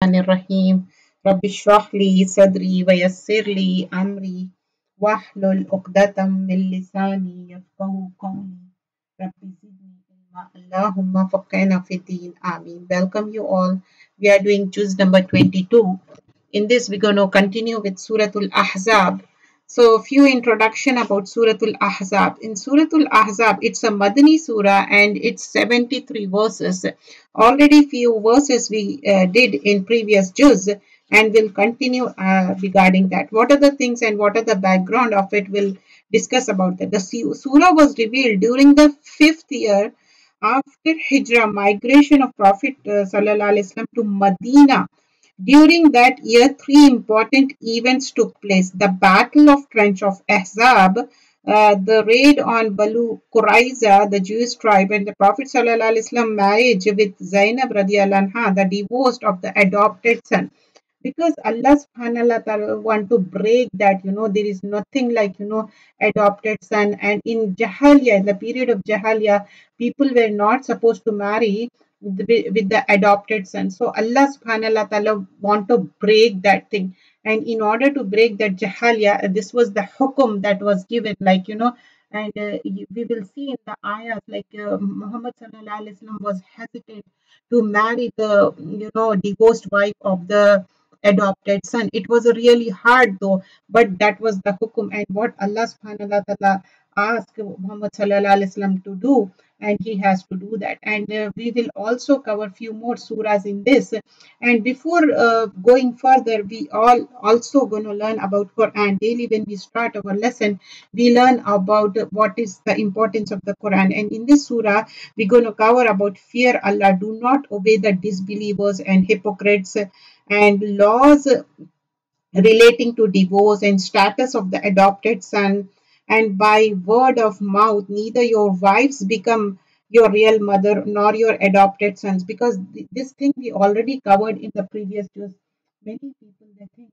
Bismillahirrahmanirrahim. Rabbi shrah li sadri wa yassir li amri wahlul uqdatam min lisani yafqahu qawli. Rabbi zidni ilma. Allahumma faqihna fid din. Ameen. Welcome you all. We are doing juz number 22. In this, we're going to continue with Suratul Ahzab. So, few introduction about Suratul Ahzab. In Suratul Ahzab, it's a Madani surah and it's 73 verses. Already few verses we did in previous juz and will continue regarding that. What are the things and what are the background of it? We'll discuss about that. The surah was revealed during the 5th year after Hijrah, migration of Prophet Sallallahu Alaihi Wasallam to Medina. During that year, three important events took place. The Battle of Trench of Ahzab, the raid on Banu Quraiza, the Jewish tribe, and the Prophet ﷺ marriage with Zainab radiallahu anha, the divorce of the adopted son. Because Allah subhanahu wa ta'ala want to break that, there is nothing like, adopted son. And in Jahaliya, in the period of Jahaliya, people were not supposed to marry with the adopted son. So Allah subhanahu wa ta'ala want to break that thing. And in order to break that Jahaliya, this was the hukum that was given, like, and we will see in the ayahs, like Muhammad sallallahu alaihi wasallam was hesitant to marry the, divorced wife of the adopted son. It was really hard though, but that was the hukum and what Allah subhanahu wa ta'ala asked Muhammad sallallahu alaihi wasallam to do, and he has to do that. And we will also cover few more surahs in this. And before going further, we all also going to learn about Quran. Daily when we start our lesson, we learn about what is the importance of the Quran. And in this surah, we're going to cover about fear Allah, do not obey the disbelievers and hypocrites, and laws relating to divorce and status of the adopted son. And by word of mouth, neither your wives become your real mother nor your adopted sons, because this thing we already covered in the previous news. Many people they think,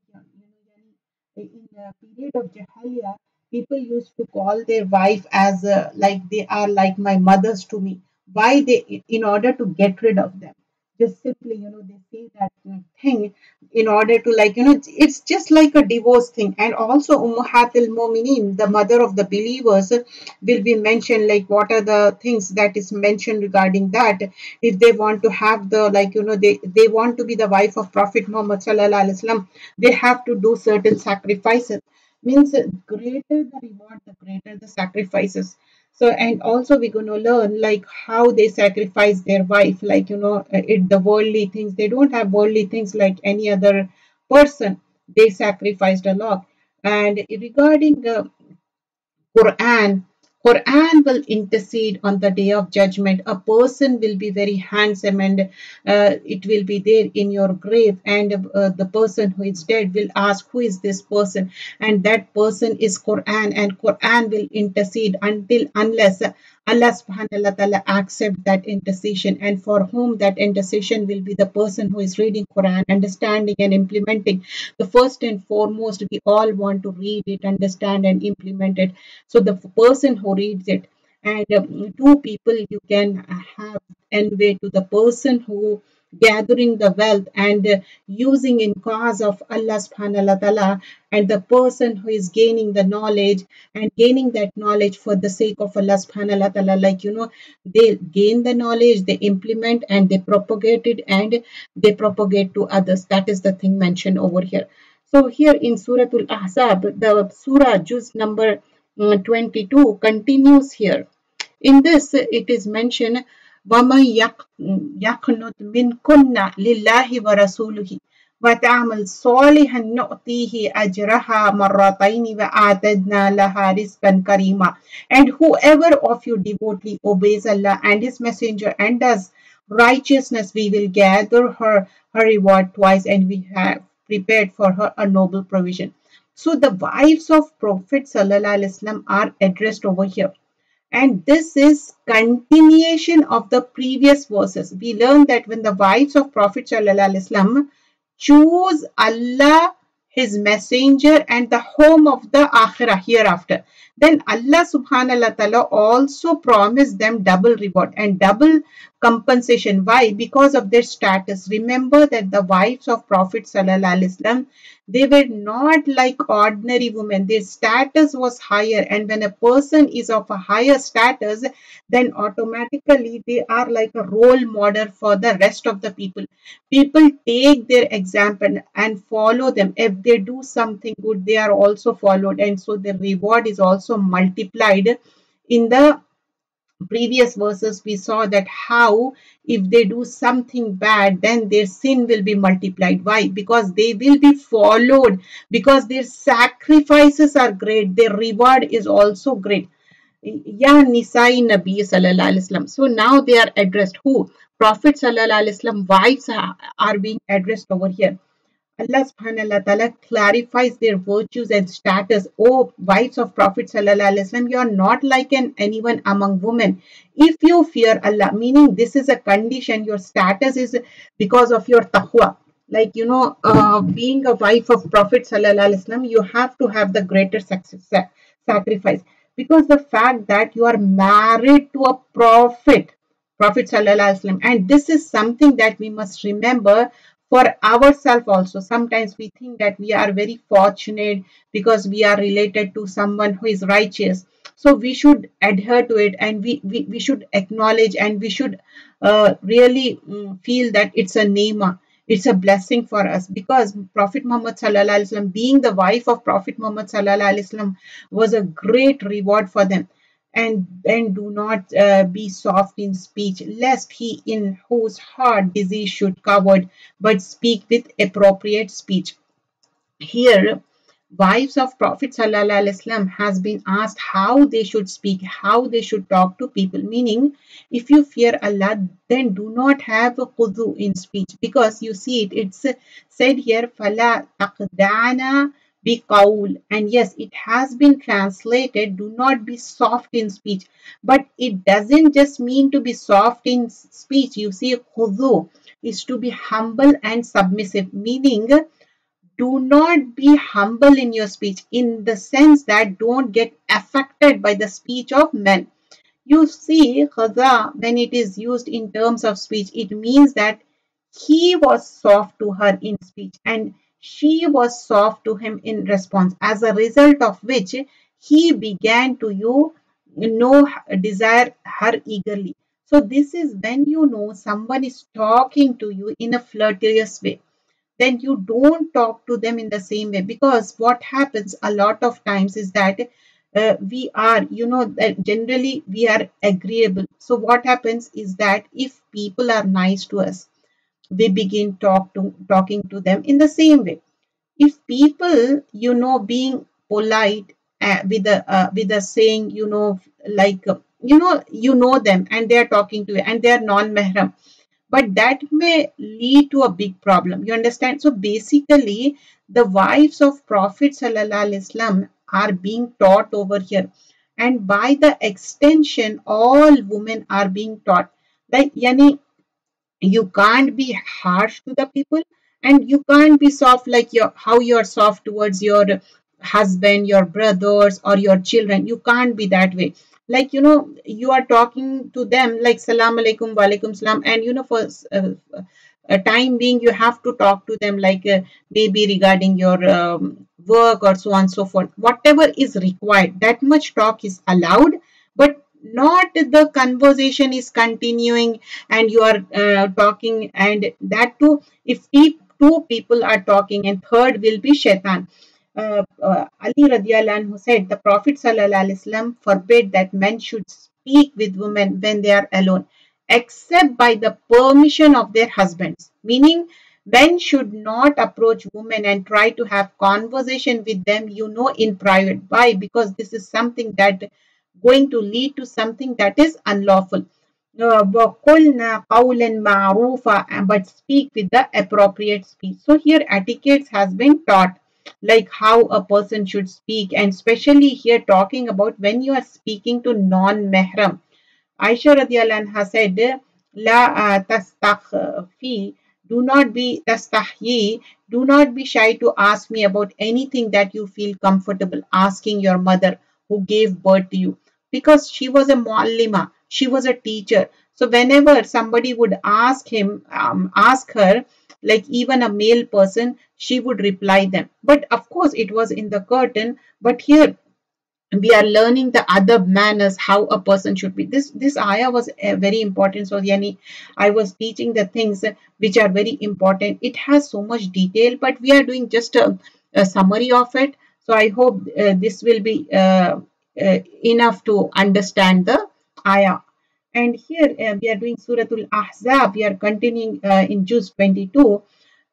in the period of Jahiliya, people used to call their wife as like they are like my mothers to me. Why they, in order to get rid of them, just simply, they say that thing in order to, like, it's just like a divorce thing. And also Ummahatul Mu'minin, the mother of the believers, will be mentioned, like what are the things that is mentioned regarding that. If they want to have the, like, they want to be the wife of Prophet Muhammad sallallahu alaihi wasallam, they have to do certain sacrifices. Means greater the reward, the greater the sacrifices. So, and also we're going to learn like how they sacrifice their wife, like, the worldly things. They don't have worldly things like any other person. They sacrificed a lot. And regarding Quran, Quran will intercede on the day of judgment. A person will be very handsome and it will be there in your grave, and the person who is dead will ask, who is this person? And that person is Quran, and Quran will intercede unless Allah subhanahu wa ta'ala accept that intercession. And for whom that intercession will be the person who is reading Quran, understanding and implementing. The first and foremost, we all want to read it, understand and implement it. So the person who reads it, and two people you can have envy to the person who gathering the wealth and using in cause of Allah subhanahu wa ta'ala, and the person who is gaining the knowledge and gaining that knowledge for the sake of Allah subhanahu wa ta'ala, like, they gain the knowledge, they implement and they propagate it, and they propagate to others. That is the thing mentioned over here. So here in Suratul Ahzab, the surah juz number 22 continues here. In this, it is mentioned, وَمَنْ يَقْنُتْ مِنْكُنَّ لِلَّهِ وَرَسُولِهِ وَتَعْمَلْ صَالِحًا نُؤْتِيهِ أَجْرَهَا مَرَّتَيْنِ وَأَعْتَدْنَا لَهَا رِزْقًا كَرِيمًا. And whoever of you devotedly obeys Allah and His Messenger and does righteousness, we will gather her reward twice, and we have prepared for her a noble provision. So the wives of Prophet Sallallahu Alaihi Wasallam are addressed over here. And this is continuation of the previous verses. We learn that when the wives of Prophet Sallallahu Alaihi Wasallam choose Allah, His Messenger, and the home of the Akhirah, hereafter, then Allah subhanahu wa ta'ala also promised them double reward and double compensation. Why? Because of their status. Remember that the wives of Prophet sallallahu alaihi wasallam, they were not like ordinary women. Their status was higher, and when a person is of a higher status, then automatically they are like a role model for the rest of the people. People take their example and follow them. If they do something good, they are also followed, and so the reward is also multiplied. In the previous verses we saw that how if they do something bad, then their sin will be multiplied. Why? Because they will be followed, because their sacrifices are great, their reward is also great. Ya Nisai Nabi Sallallahu Alaihi Wasallam. So now they are addressed. Who? Prophet Sallallahu Alaihi Wasallam wives are being addressed over here. Allah subhanahu wa ta'ala clarifies their virtues and status. Oh, wives of Prophet sallallahu alaihi wasallam, you are not like anyone among women. If you fear Allah, meaning this is a condition, your status is because of your taqwa. Like, being a wife of Prophet sallallahu alaihi wasallam, you have to have the greater sacrifice. Because the fact that you are married to a Prophet sallallahu alaihi wasallam, and this is something that we must remember for ourselves also. Sometimes we think that we are very fortunate because we are related to someone who is righteous, so we should adhere to it, and we should acknowledge, and we should really feel that it's a nema, it's a blessing for us, because Prophet Muhammad sallallahu alaihi wasallam, being the wife of Prophet Muhammad sallallahu alaihi wasallam, was a great reward for them. And then do not be soft in speech, lest he in whose heart disease should covered, but speak with appropriate speech. Here, wives of Prophet sallallahu alaihi wasallam has been asked how they should speak, how they should talk to people. Meaning, if you fear Allah, then do not have a qudu in speech, because you see it's said here, "Fala taqdana biqaul," and yes, it has been translated, "Do not be soft in speech," but it doesn't just mean to be soft in speech. You see, qudu is to be humble and submissive, meaning do not be humble in your speech, in the sense that don't get affected by the speech of men. You see, khaza, when it is used in terms of speech, it means that he was soft to her in speech and she was soft to him in response, as a result of which he began to desire her eagerly. So this is when you know someone is talking to you in a flirtatious way, then you don't talk to them in the same way. Because what happens a lot of times is that we are, generally we are agreeable. So what happens is that if people are nice to us, we begin talking to them in the same way. If people, being polite with a saying, like them and they are talking to you and they are non-mahram, but that may lead to a big problem. You understand? So basically, the wives of Prophet Sallallahu Alaihi Wasallam are being taught over here. And by the extension, all women are being taught. Like, yani, you can't be harsh to the people, and you can't be soft like how you're soft towards your husband, your brothers, or your children. You can't be that way. Like, you are talking to them like salam alaikum wa alaikum salam, and for a time being you have to talk to them like maybe regarding your work or so on and so forth. Whatever is required, that much talk is allowed, but not the conversation is continuing and you are talking, and that too if two people are talking and third will be shaitan. Ali radiallahu anhu said the Prophet sallallahu alaihi wasallam forbade that men should speak with women when they are alone, except by the permission of their husbands. Meaning, men should not approach women and try to have conversation with them, in private. Why? Because this is something that going to lead to something that is unlawful. وَقُلْنَا قَوْلًا مَعْرُوفًا, but speak with the appropriate speech. So here etiquette has been taught, like how a person should speak, and especially here talking about when you are speaking to non-mahram. Aisha radiallahu anha said, La tastakhfi, do not be tastahyi, do not be shy to ask me about anything that you feel comfortable asking your mother who gave birth to you, because she was a muallima, she was a teacher. So whenever somebody would ask her, like even a male person, she would reply them. But of course, it was in the curtain. But here we are learning the other manners, how a person should be. This ayah was very important. So yani, I was teaching the things which are very important. It has so much detail, but we are doing just a summary of it. So I hope this will be enough to understand the ayah. And here we are doing Suratul Ahzab. We are continuing in Juz 22.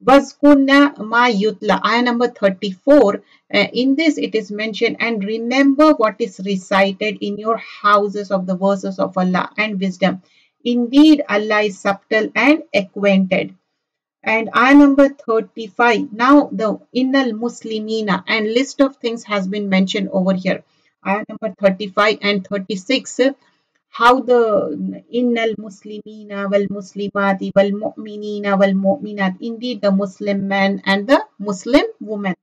Waskunna ma yutla, ayah number 34. In this, it is mentioned, and remember what is recited in your houses of the verses of Allah and wisdom. Indeed, Allah is subtle and acquainted. And ayah number 35. Now, the Innal Muslimina and list of things has been mentioned over here. Ayah number 35 and 36. How the Innal Muslimina wal Muslimati wal Mu'minina wal Mu'minat. Indeed, the Muslim man and the Muslim woman,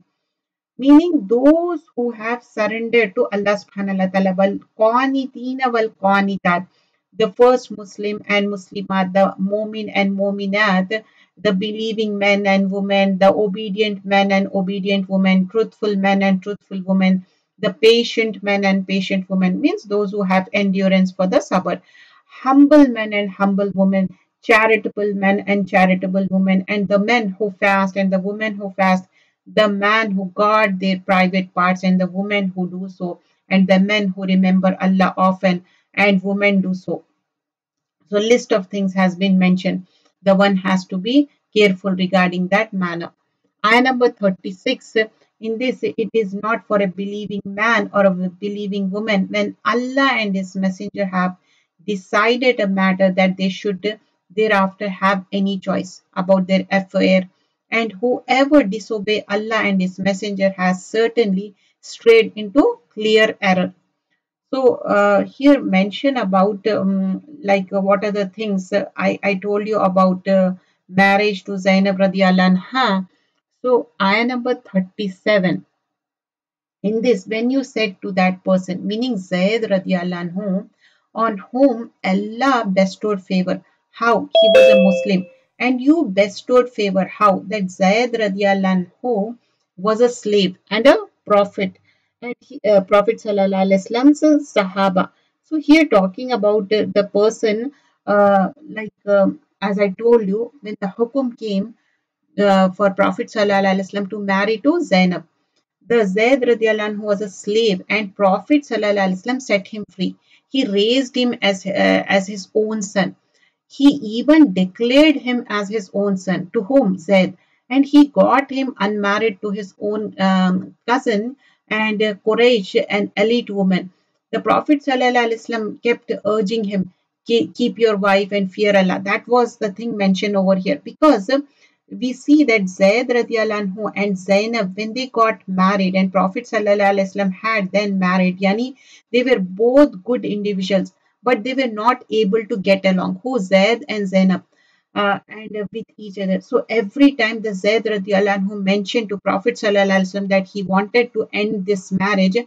meaning those who have surrendered to Allah subhanahu wa ta'ala, wal qanitina wal qanitat, the first Muslim and Muslimat, the Mu'min and Mu'minat, the believing men and women, the obedient men and obedient women, truthful men and truthful women, the patient men and patient women, means those who have endurance for the sabr, humble men and humble women, charitable men and charitable women, and the men who fast and the women who fast, the man who guard their private parts and the women who do so, and the men who remember Allah often and women do so. So list of things has been mentioned. The one has to be careful regarding that manner. Ayah number 36. In this, it is not for a believing man or a believing woman when Allah and His Messenger have decided a matter that they should thereafter have any choice about their affair. And whoever disobey Allah and His Messenger has certainly strayed into clear error. So here mention about what are the things I told you about marriage to Zainab radiallahu anha. So ayah number 37. In this, when you said to that person, meaning Zayd radiallahu anhu, on whom Allah bestowed favor, how he was a Muslim, and you bestowed favor, how that Zayd radiallahu anhu was a slave and a prophet, and Prophet sallallahu alaihi wasallam's Sahaba. So here talking about the person, as I told you, when the hukum came for Prophet sallallahu alaihi wasallam to marry to Zainab, the Zayd radiallahu anhu was a slave, and Prophet sallallahu alaihi wasallam set him free. He raised him as his own son. He even declared him as his own son. To whom? Zayd. And he got him unmarried to his own cousin and Quraysh, an elite woman. The Prophet ﷺ kept urging him, keep your wife and fear Allah. That was the thing mentioned over here, because we see that Zayd radiallahu anhu and Zainab, when they got married and Prophet ﷺ had then married, yani they were both good individuals, but they were not able to get along. Who? Zayd and Zainab. And with each other. So every time the Zayd radiallahu anhu mentioned to Prophet ﷺ that he wanted to end this marriage,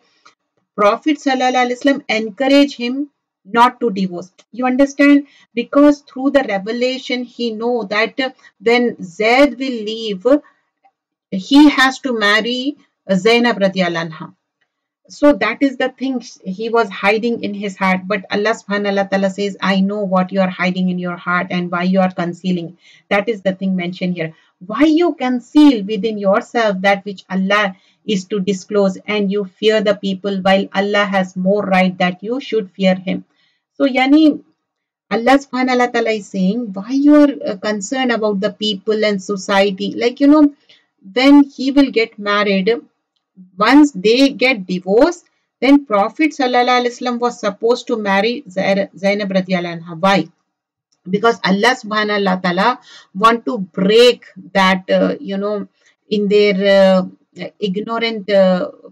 Prophet ﷺ encouraged him not to divorce. You understand? Because through the revelation, he know that when Zayd will leave, he has to marry Zainab radiallahu anha. So that is the thing he was hiding in his heart. But Allah subhanahu wa ta'ala says, I know what you are hiding in your heart and why you are concealing. That is the thing mentioned here. Why you conceal within yourself that which Allah is to disclose, and you fear the people while Allah has more right that you should fear him. So yani Allah subhanahu wa ta'ala is saying, why you are concerned about the people and society? Like, when he will get married, once they get divorced, then Prophet sallallahu alaihi wasallam was supposed to marry Zainab radiallahu anha. Why? Because Allah subhanahu wa ta'ala want to break that, in their ignorant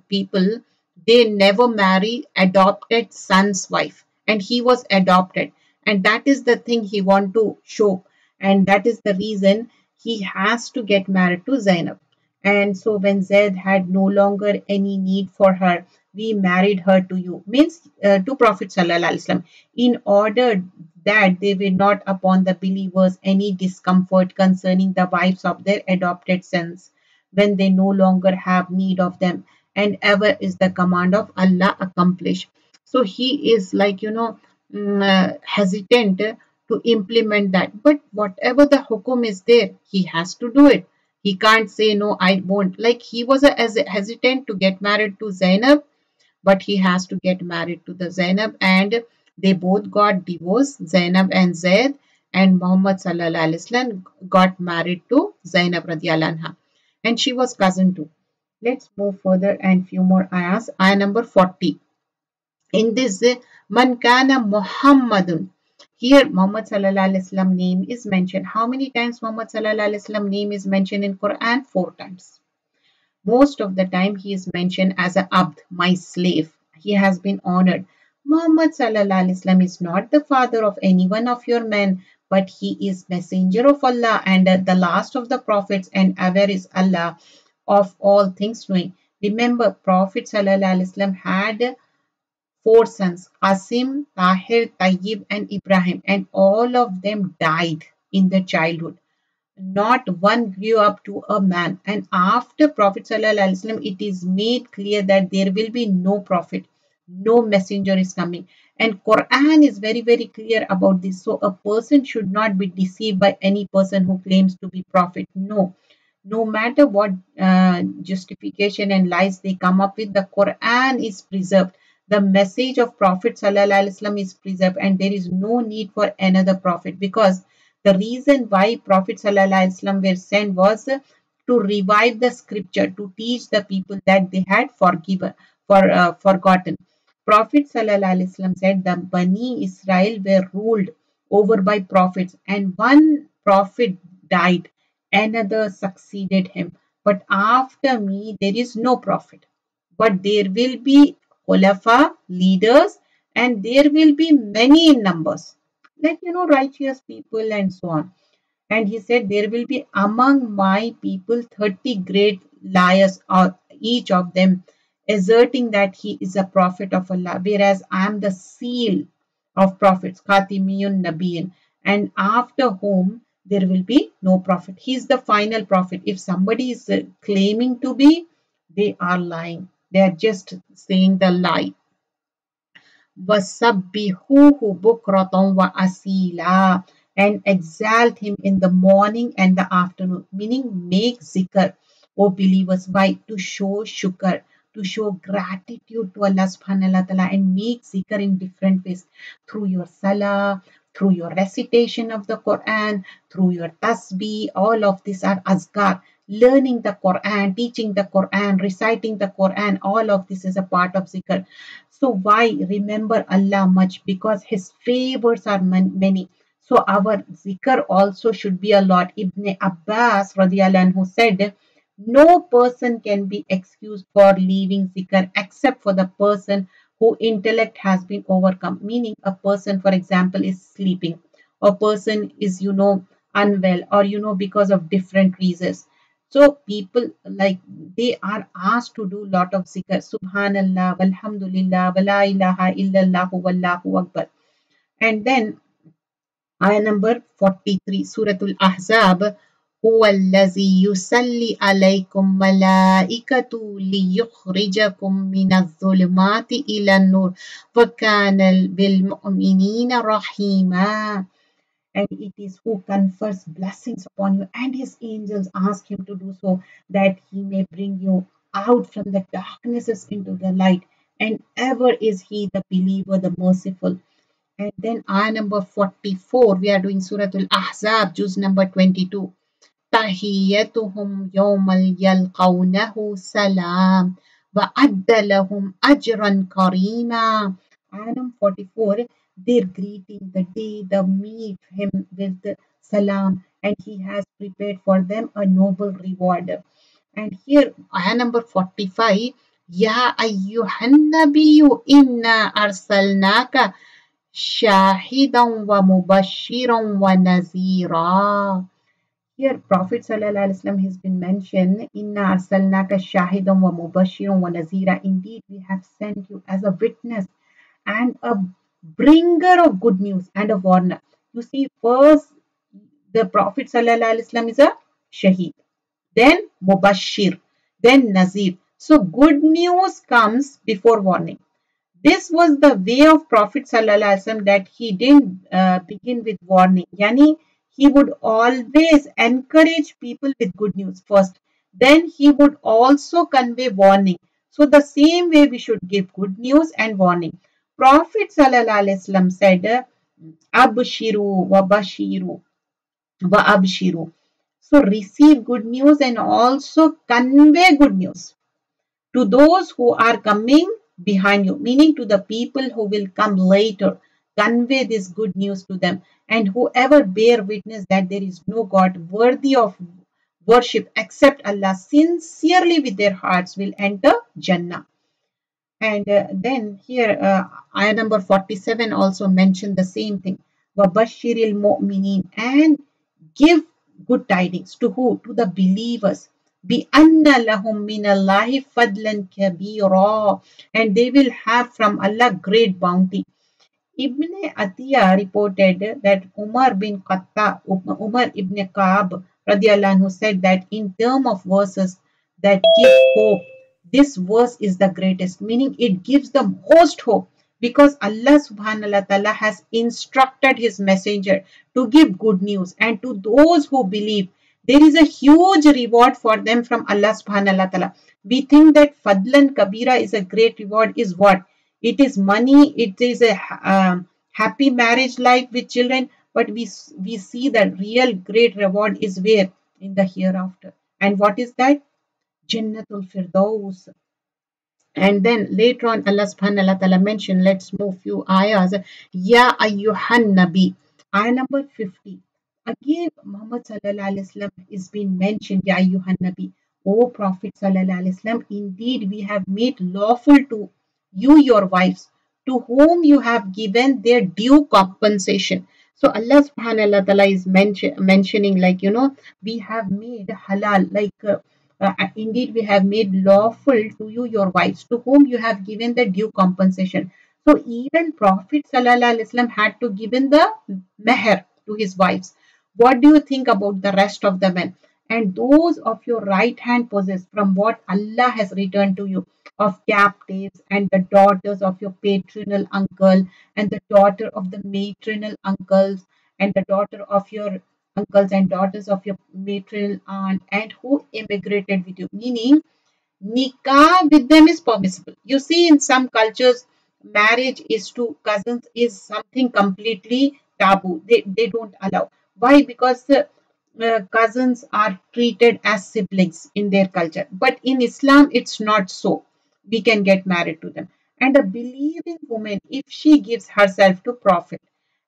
people, they never marry adopted son's wife, and he was adopted, and that is the thing he want to show, and that is the reason he has to get married to Zainab. And so when Zaid had no longer any need for her, we married her to you. Means to Prophet Sallallahu Alaihi Wasallam, in order that they will not upon the believers any discomfort concerning the wives of their adopted sons when they no longer have need of them, and ever is the command of Allah accomplished. So he is like, hesitant to implement that. But whatever the hukum is there, he has to do it. He can't say, no, I won't. Like he was as hesitant to get married to Zainab, but he has to get married to the Zainab, and they both got divorced, Zainab and Zaid, and Muhammad Sallallahu Alaihi Wasallam got married to Zainab radiallahu anha. And she was cousin too. Let's move further and few more ayahs. Ayah number 40. In this, Man kana Muhammadun. Here, Muhammad Sallallahu Alaihi Wasallam name is mentioned. How many times Muhammad Sallallahu Alaihi Wasallam name is mentioned in Quran? 4 times. Most of the time he is mentioned as a abd, my slave. He has been honored. Muhammad Sallallahu Alaihi Wasallam is not the father of any one of your men, but he is messenger of Allah and the last of the prophets, and aware is Allah of all things knowing. Remember, Prophet Sallallahu Alaihi Wasallam had 4 sons, Qasim, Tahir, Tayyib, and Ibrahim, and all of them died in their childhood. Not one grew up to a man. And after Prophet ﷺ, it is made clear that there will be no prophet, no messenger is coming. And Quran is very, very clear about this. So a person should not be deceived by any person who claims to be prophet. No. No matter what justification and lies they come up with, the Quran is preserved. The message of Prophet ﷺ is preserved, and there is no need for another prophet, because the reason why Prophet ﷺ were sent was to revive the scripture, to teach the people that they had forgotten. Prophet ﷺ said the Bani Israel were ruled over by prophets, and one prophet died, another succeeded him. But after me, there is no prophet. But there will be khulafa, leaders, and there will be many in numbers, like righteous people and so on. And he said, there will be among my people 30 great liars, or each of them asserting that he is a prophet of Allah, whereas I am the seal of prophets, Khatimiyun Nabiyin, and after whom there will be no prophet. He is the final prophet. If somebody is claiming to be, they are lying. They are just saying the lie. وَسَبِّحُوهُ بُكْرَةً وَأَصِيلًا, and exalt him in the morning and the afternoon, meaning make zikr, O believers. Why? To show shukr, to show gratitude to Allah subhanahu wa ta'ala, and make zikr in different ways, through your salah, through your recitation of the Quran, through your tasbih. All of these are azkar. Learning the Quran, teaching the Quran, reciting the Quran, all of this is a part of zikr. So why remember Allah much? Because his favors are many. So our zikr also should be a lot. Ibn Abbas radiallahu anhu said, no person can be excused for leaving zikr except for the person who intellect has been overcome. Meaning a person, for example, is sleeping, a person is, unwell, or, because of different reasons. So people, like, they are asked to do lot of zikr. Subhanallah, walhamdulillah, wala ilaha illallah, wallahu akbar. And then ayah number 43, Suratul Ahzab. هو الذي يصلي عليكم ملائكته ليخرجكم من الظلمات إلى النور وكان بالمؤمنين رحيما. And it is who confers blessings upon you, and his angels ask him to do so, that he may bring you out from the darknesses into the light, and ever is he the believer, the merciful. And then ayah number 44, we are doing Suratul Ahzab, juz number 22. تحيتهم يوم يلقونه سلام وأعد لهم أجرا كريما. Ayah 44, their greeting, the day they meet him with salam, and he has prepared for them a noble reward. And here, ayah number 45, Ya ayyuhan nabiyyu inna arsalnaka shahidan wa mubashiran wa nazira. here Prophet sallallahu alaihi wasallam has been mentioned, Inna arsalnaka shahidan wa mubashiran wa nazira. Indeed, we have sent you as a witness and a bringer of good news and a warner. You see, first the Prophet sallallahu alaihi wasallam is a shaheed, then mubashir, then nazir. So good news comes before warning. This was the way of Prophet ﷺ, that he didn't begin with warning. Yani, he would always encourage people with good news first. Then he would also convey warning. So the same way we should give good news and warning. Prophet ﷺ said, Abshiru wa bashiru wa abshiru. So receive good news and also convey good news to those who are coming behind you, meaning to the people who will come later. Convey this good news to them. And whoever bear witness that there is no God worthy of worship except Allah sincerely with their hearts will enter Jannah. And then here, ayah number 47 also mentioned the same thing. وَبَشِّرِ الْمُؤْمِنِينَ, and give good tidings to who? To the believers. بِأَنَّ لَهُم مِّنَ اللَّهِ فَضْلًا كَبِيرًا, and they will have from Allah great bounty. Ibn Atiyah reported that Umar ibn Ka'ab radiallahu anhu said that in terms of verses that give hope, this verse is the greatest, meaning it gives the most hope, because Allah subhanahu wa ta'ala has instructed his messenger to give good news, and to those who believe there is a huge reward for them from Allah subhanahu wa ta'ala. We think that Fadlan Kabira is a great reward is what? It is money, it is a happy marriage life with children, but we see that real great reward is where? In the hereafter. And what is that? Jannatul Firdaus. And then later on, Allah subhanahu wa ta'ala mentioned, let's move few ayahs. Ya ayyuhan nabi. Ayah number 50. Again, Muhammad sallallahu alaihi wasallam is being mentioned, Ya ayyuhan nabi. O Prophet sallallahu alaihi wasallam, indeed we have made lawful to you your wives, to whom you have given their due compensation. So Allah subhanahu wa ta'ala is mentioning, like, we have made halal, like, indeed, we have made lawful to you your wives, to whom you have given the due compensation. So even Prophet sallallahu alaihi wasallam had to given the meher to his wives. What do you think about the rest of the men? And those of your right hand possess from what Allah has returned to you of captives, and the daughters of your paternal uncle, and the daughter of the maternal uncles, and the daughter of your uncles and daughters of your maternal aunt, and who immigrated with you, meaning nikah with them is permissible. You see, in some cultures, marriage is to cousins is something completely taboo. They don't allow. Why? Because cousins are treated as siblings in their culture. But in Islam, it's not so. We can get married to them. And a believing woman, if she gives herself to Prophet,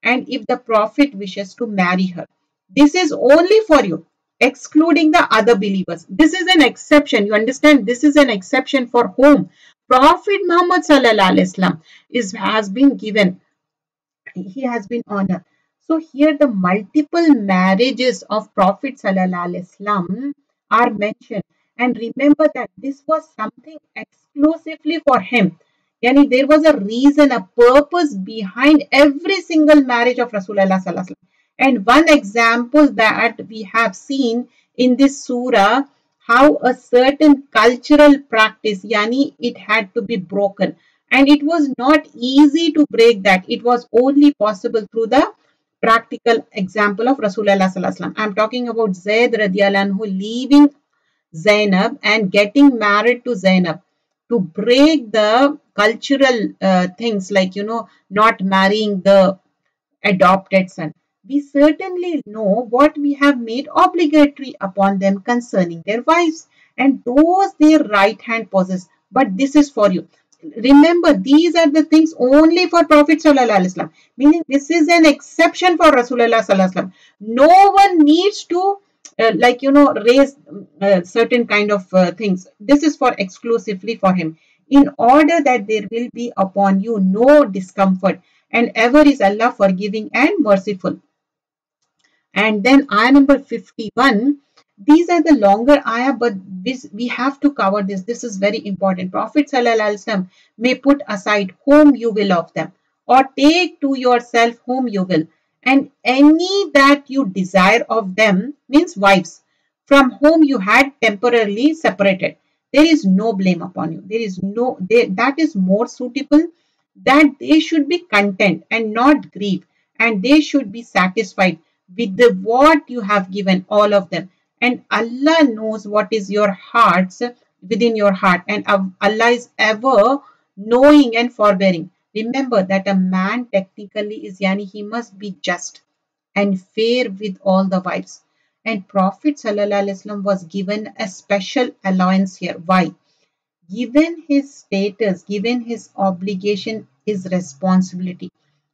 and if the Prophet wishes to marry her, this is only for you, excluding the other believers. This is an exception. You understand? This is an exception for whom? Prophet Muhammad sallallahu alaihi wasallam has been given. He has been honored. So here the multiple marriages of Prophet sallallahu alaihi wasallam are mentioned. And remember that this was something exclusively for him. Yani there was a reason, a purpose behind every single marriage of Rasulullah sallallahu alaihi wasallam. And one example that we have seen in this surah, how a certain cultural practice, yani it had to be broken. And it was not easy to break that. It was only possible through the practical example of Rasulullah sallallahu alaihi wasallam. I'm talking about Zayd radiallahu anhu leaving Zainab and getting married to Zainab, to break the cultural things, like, not marrying the adopted son. We certainly know what we have made obligatory upon them concerning their wives, and those their right hand possess. But this is for you. Remember, these are the things only for Prophet sallallahu alaihi wasallam. Meaning, this is an exception for Rasulullah sallallahu alaihi wasallam. No one needs to raise certain kind of things. This is for exclusively for him, in order that there will be upon you no discomfort, and ever is Allah forgiving and merciful. And then ayah number 51. These are the longer ayah, but this, we have to cover this. This is very important. Prophet sallallahu alaihi wasallam may put aside whom you will of them, or take to yourself whom you will, and any that you desire of them, means wives, from whom you had temporarily separated. There is no blame upon you. There is no, that is more suitable, that they should be content and not grieve, and they should be satisfied with the what you have given all of them. And Allah knows what is your hearts, within your heart, and Allah is ever knowing and forbearing. Remember that a man technically is, yani, he must be just and fair with all the wives. And Prophet sallallahu alaihi wasallam was given a special allowance here. Why? Given his status, given his obligation, his responsibility.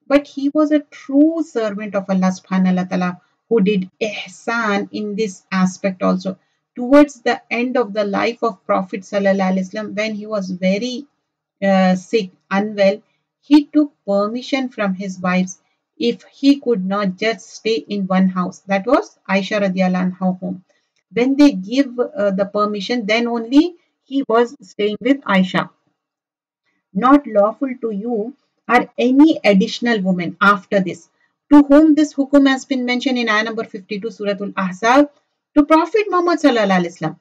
But he was a true servant of Allah subhanahu wa ta'ala, who did ihsan in this aspect also. Towards the end of the life of Prophet sallallahu alaihi wasallam, when he was very sick, unwell, he took permission from his wives if he could not just stay in one house. That was Aisha radiallahu anha home. When they give the permission, then only he was staying with Aisha. Not lawful to you are any additional woman after this. To whom this hukum has been mentioned in ayah number 52, Suratul Ahzab, to Prophet Muhammad sallallahu alaihi wasallam.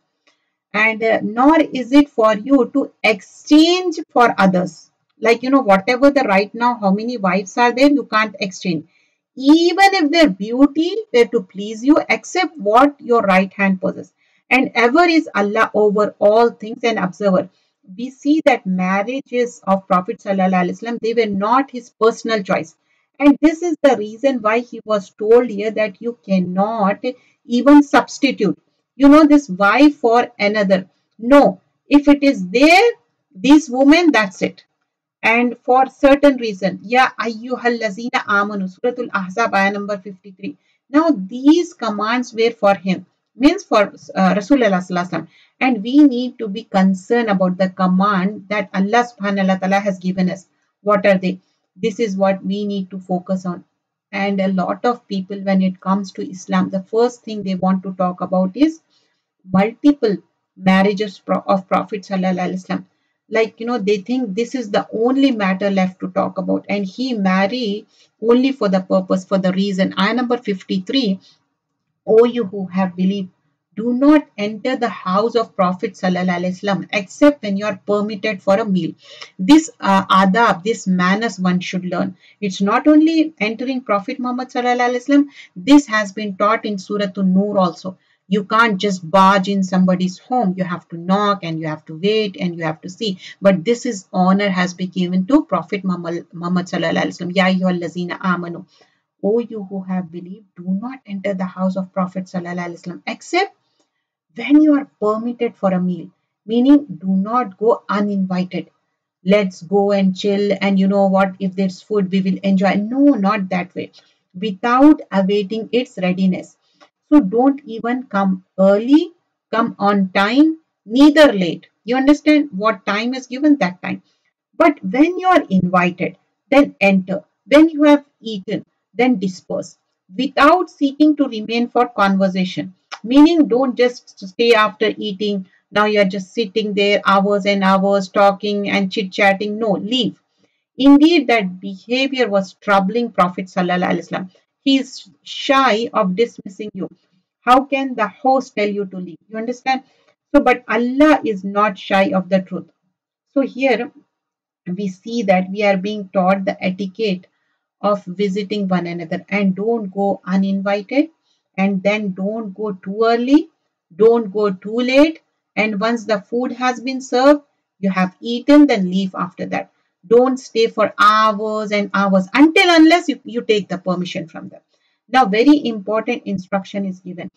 And nor is it for you to exchange for others. Like, whatever the right now, how many wives are there, you can't exchange. Even if their beauty were to please you, except what your right hand possesses. And ever is Allah over all things and observer. We see that marriages of Prophet sallallahu alaihi wasallam, they were not his personal choice. And this is the reason why he was told here that you cannot even substitute, this wife for another. No, if it is there, this woman, that's it. And for certain reason, Ya ayyuhallazina amanu, Suratul Ahzab, ayah number 53. Now these commands were for him, means for Rasulullah sallallahu alaihi wasallam. And we need to be concerned about the command that Allah subhanahu wa ta'ala has given us. What are they? This is what we need to focus on. And a lot of people, when it comes to Islam, the first thing they want to talk about is multiple marriages of Prophet sallallahu alaihi wasallam. Like, they think this is the only matter left to talk about, and he married only for the purpose, for the reason. Ayah number 53. O you who have believed, do not enter the house of Prophet sallallahu alaihi wasallam except when you are permitted for a meal. This adab, this manners one should learn. It's not only entering Prophet Muhammad sallallahu alaihi wasallam. This has been taught in Surah An-Nur also. You can't just barge in somebody's home. You have to knock and you have to wait and you have to see. But this is honor has been given to Prophet Muhammad sallallahu alaihi wasallam. Ya ayyuhallazina amanu. O you who have believed, do not enter the house of Prophet sallallahu alaihi wasallam except when you are permitted for a meal. Meaning, do not go uninvited. Let's go and chill, and you know what, if there's food, we will enjoy. No, not that way. Without awaiting its readiness. So don't even come early, come on time, neither late. You understand what time is given, that time. But when you are invited, then enter. When you have eaten, then disperse without seeking to remain for conversation. Meaning, don't just stay after eating. Now you are just sitting there hours and hours talking and chit chatting. No, leave. Indeed, that behavior was troubling Prophet sallallahu alaihi wasallam. He is shy of dismissing you. How can the host tell you to leave? You understand? So, but Allah is not shy of the truth. So here we see that we are being taught the etiquette of visiting one another, and don't go uninvited, and then don't go too early, don't go too late, and once the food has been served, you have eaten, then leave after that. Don't stay for hours and hours until unless you take the permission from them. Now very important instruction is given.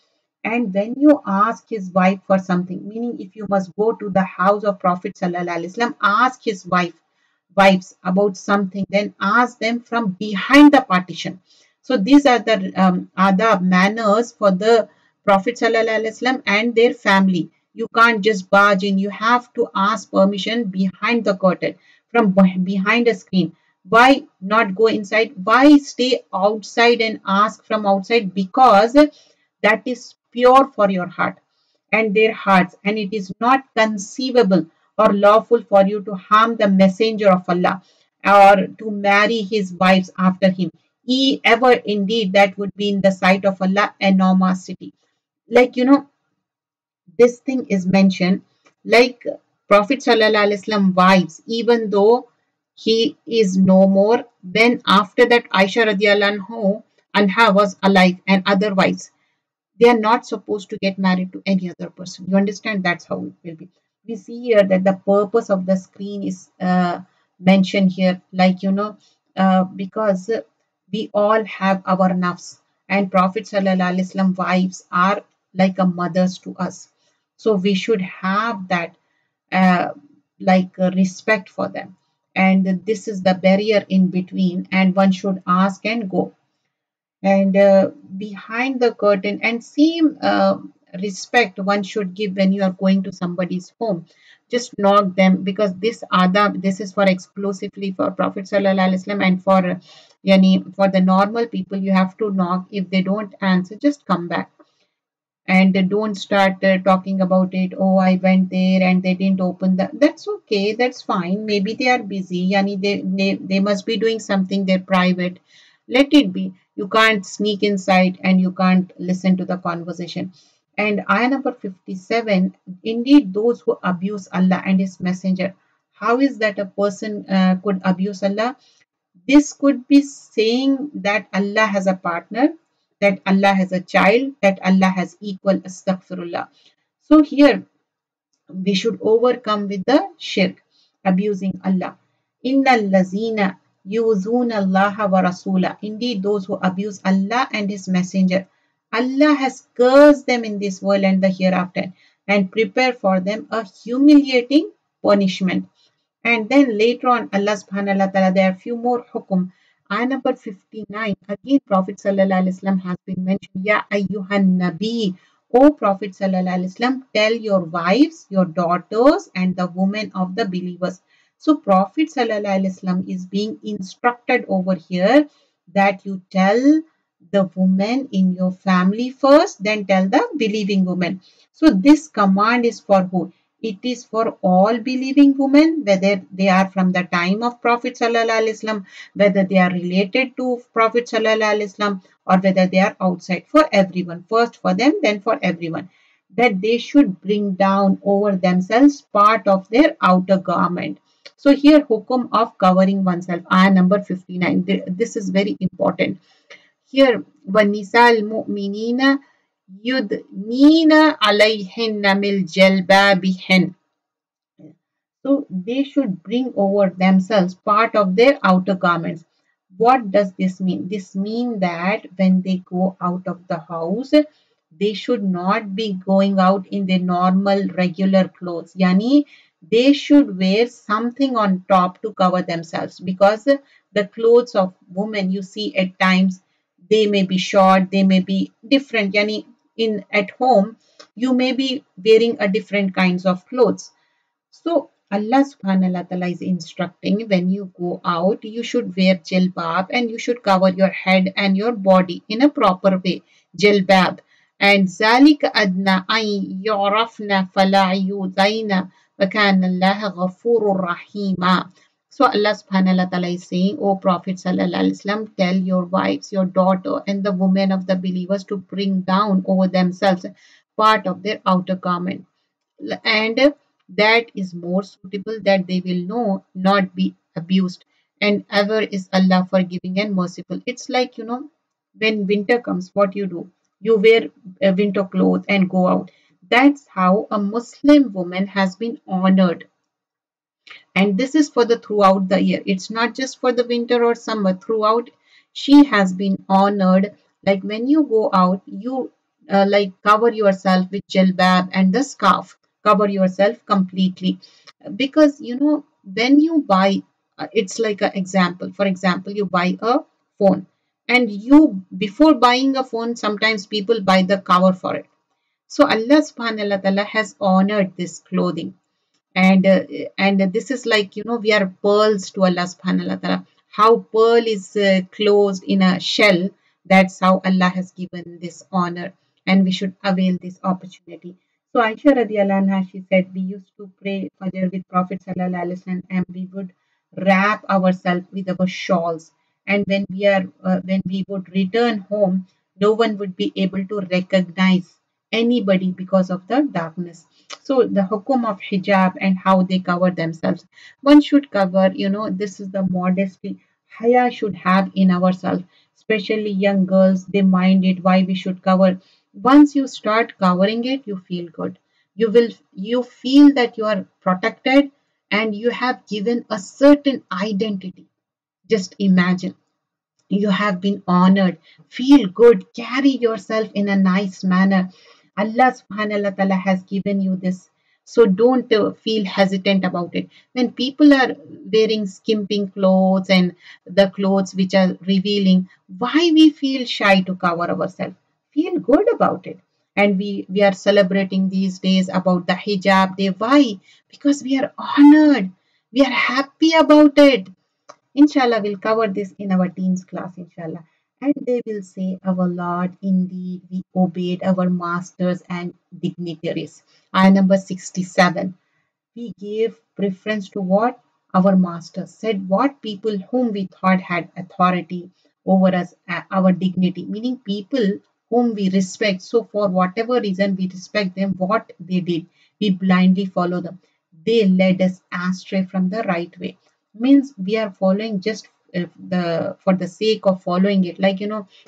And when you ask his wife for something, meaning if you must go to the house of Prophet sallallahu alaihi wasallam, ask his wives about something, then ask them from behind the partition. So these are the manners for the Prophet sallallahu alaihi wasallam and their family. You can't just barge in. You have to ask permission behind the curtain, from behind a screen. Why not go inside? Why stay outside and ask from outside? Because that is pure for your heart and their hearts, and it is not conceivable or lawful for you to harm the messenger of Allah or to marry his wives after him. Ever indeed that would be in the sight of Allah enormosity. Like this thing is mentioned, like Prophet Sallallahu Alaihi Wasallam wives, even though he is no more, then after that Aisha radiallahu anha was alive, and otherwise they are not supposed to get married to any other person. You understand? That's how it will be. We see here that the purpose of the screen is mentioned here, like because we all have our nafs, and Prophet Sallallahu Alaihi Wasallam wives are like a mothers to us. So we should have that uh, respect for them. And this is the barrier in between, and one should ask and go and behind the curtain, and same respect one should give when you are going to somebody's home. Just knock them, because this adab, this is for exclusively for Prophet Sallallahu Alaihi Wasallam, and for yani for the normal people you have to knock. If they don't answer, just come back and don't start talking about it. Oh, I went there and they didn't open that. That's okay, that's fine. Maybe they are busy, yani they must be doing something, they're private. Let it be. You can't sneak inside and you can't listen to the conversation. And ayah number 57, indeed those who abuse Allah and his messenger. How is that a person could abuse Allah? This could be saying that Allah has a partner, that Allah has a child, that Allah has equal. Astaghfirullah. So here we should overcome with the shirk, abusing Allah. Innal lazina yuzuna Allah wa rasula. Indeed, those who abuse Allah and His Messenger, Allah has cursed them in this world and the hereafter, and prepare for them a humiliating punishment. And then later on, Allah subhanahu wa ta'ala, there are few more hukum. Ayah number 59, again Prophet sallallahu alaihi wasallam has been mentioned. Ya ayyuhan nabi, O Prophet sallallahu alaihi wasallam, tell your wives, your daughters, and the women of the believers. So Prophet sallallahu alaihi wasallam is being instructed over here that you tell the women in your family first, then tell the believing women. So this command is for who? It is for all believing women, whether they are from the time of Prophet Sallallahu Alaihi Wasallam, whether they are related to Prophet Sallallahu Alaihi Wasallam, or whether they are outside. For everyone, first for them, then for everyone, that they should bring down over themselves part of their outer garment. So here, hukum of covering oneself, ayah number 59. This is very important. Here, وَالنِّسَاءِ الْمُؤْمِنِينَ يُدْنِينَ عَلَيْهِنَّ مِنْ جَلْبَابِهِنَّ. So they should bring over themselves part of their outer garments. What does this mean? This means that when they go out of the house, they should not be going out in their normal regular clothes. Yani they should wear something on top to cover themselves, because the clothes of women you see at times, they may be short, they may be different. Yani in at home you may be wearing a different kinds of clothes. So Allah subhanahu wa ta'ala is instructing, when you go out, you should wear jilbab and you should cover your head and your body in a proper way. Jilbab. And ذَلِكَ أَدْنَى أَن يُعْرَفْنَ فَلَا يُؤْذَيْنَ وَكَانَ اللَّهَ غَفُورٌ رَحِيمًا. So Allah subhanahu wa ta'ala is saying, O Prophet sallallahu alaihi wasallam, tell your wives, your daughter, and the women of the believers to bring down over themselves part of their outer garment, and that is more suitable, that they will know not be abused, and ever is Allah forgiving and merciful. It's like when winter comes, what you wear a winter clothes and go out. That's how a Muslim woman has been honored, and this is for the throughout the year. It's not just for the winter or summer. Throughout she has been honored. Like when you go out, you like cover yourself with jilbab and the scarf, cover yourself completely, because when you buy, it's like an example. For example, you buy a phone, and you, before buying a phone, sometimes people buy the cover for it. So Allah subhanahu wa ta'ala has honored this clothing, and and this is like we are pearls to Allah subhanahu wa ta'ala. how pearl is closed in a shell. That's how Allah has given this honor, and we should avail this opportunity. So Aisha radiallahu anha, she said, we used to pray Fajr with Prophet sallallahu alaihi wasallam, and we would wrap ourselves with our shawls. And when we would return home, no one would be able to recognize anybody because of the darkness. So the hukum of hijab and how they cover themselves, one should cover, this is the modesty haya should have in ourselves, especially young girls. They mind it why we should cover. Once you start covering it, you feel good. You feel that you are protected, and you have given a certain identity. Just imagine, you have been honored. Feel good, carry yourself in a nice manner. Allah subhanahu wa ta'ala has given you this, so don't feel hesitant about it. When people are wearing skimping clothes and the clothes which are revealing, why we feel shy to cover ourselves? Feel good about it. And we are celebrating these days about the hijab day. Why? Because we are honored, we are happy about it. Inshallah, we'll cover this in our teens class, inshallah. And they will say, our Lord, indeed, we obeyed our masters and dignitaries. Ayah number 67. We gave preference to what? Our masters. Said what? People whom we thought had authority over us, our dignity, meaning people whom we respect. So, for whatever reason we respect them, what they did, we blindly follow them. They led us astray from the right way. Means we are following just the for the sake of following it. Like,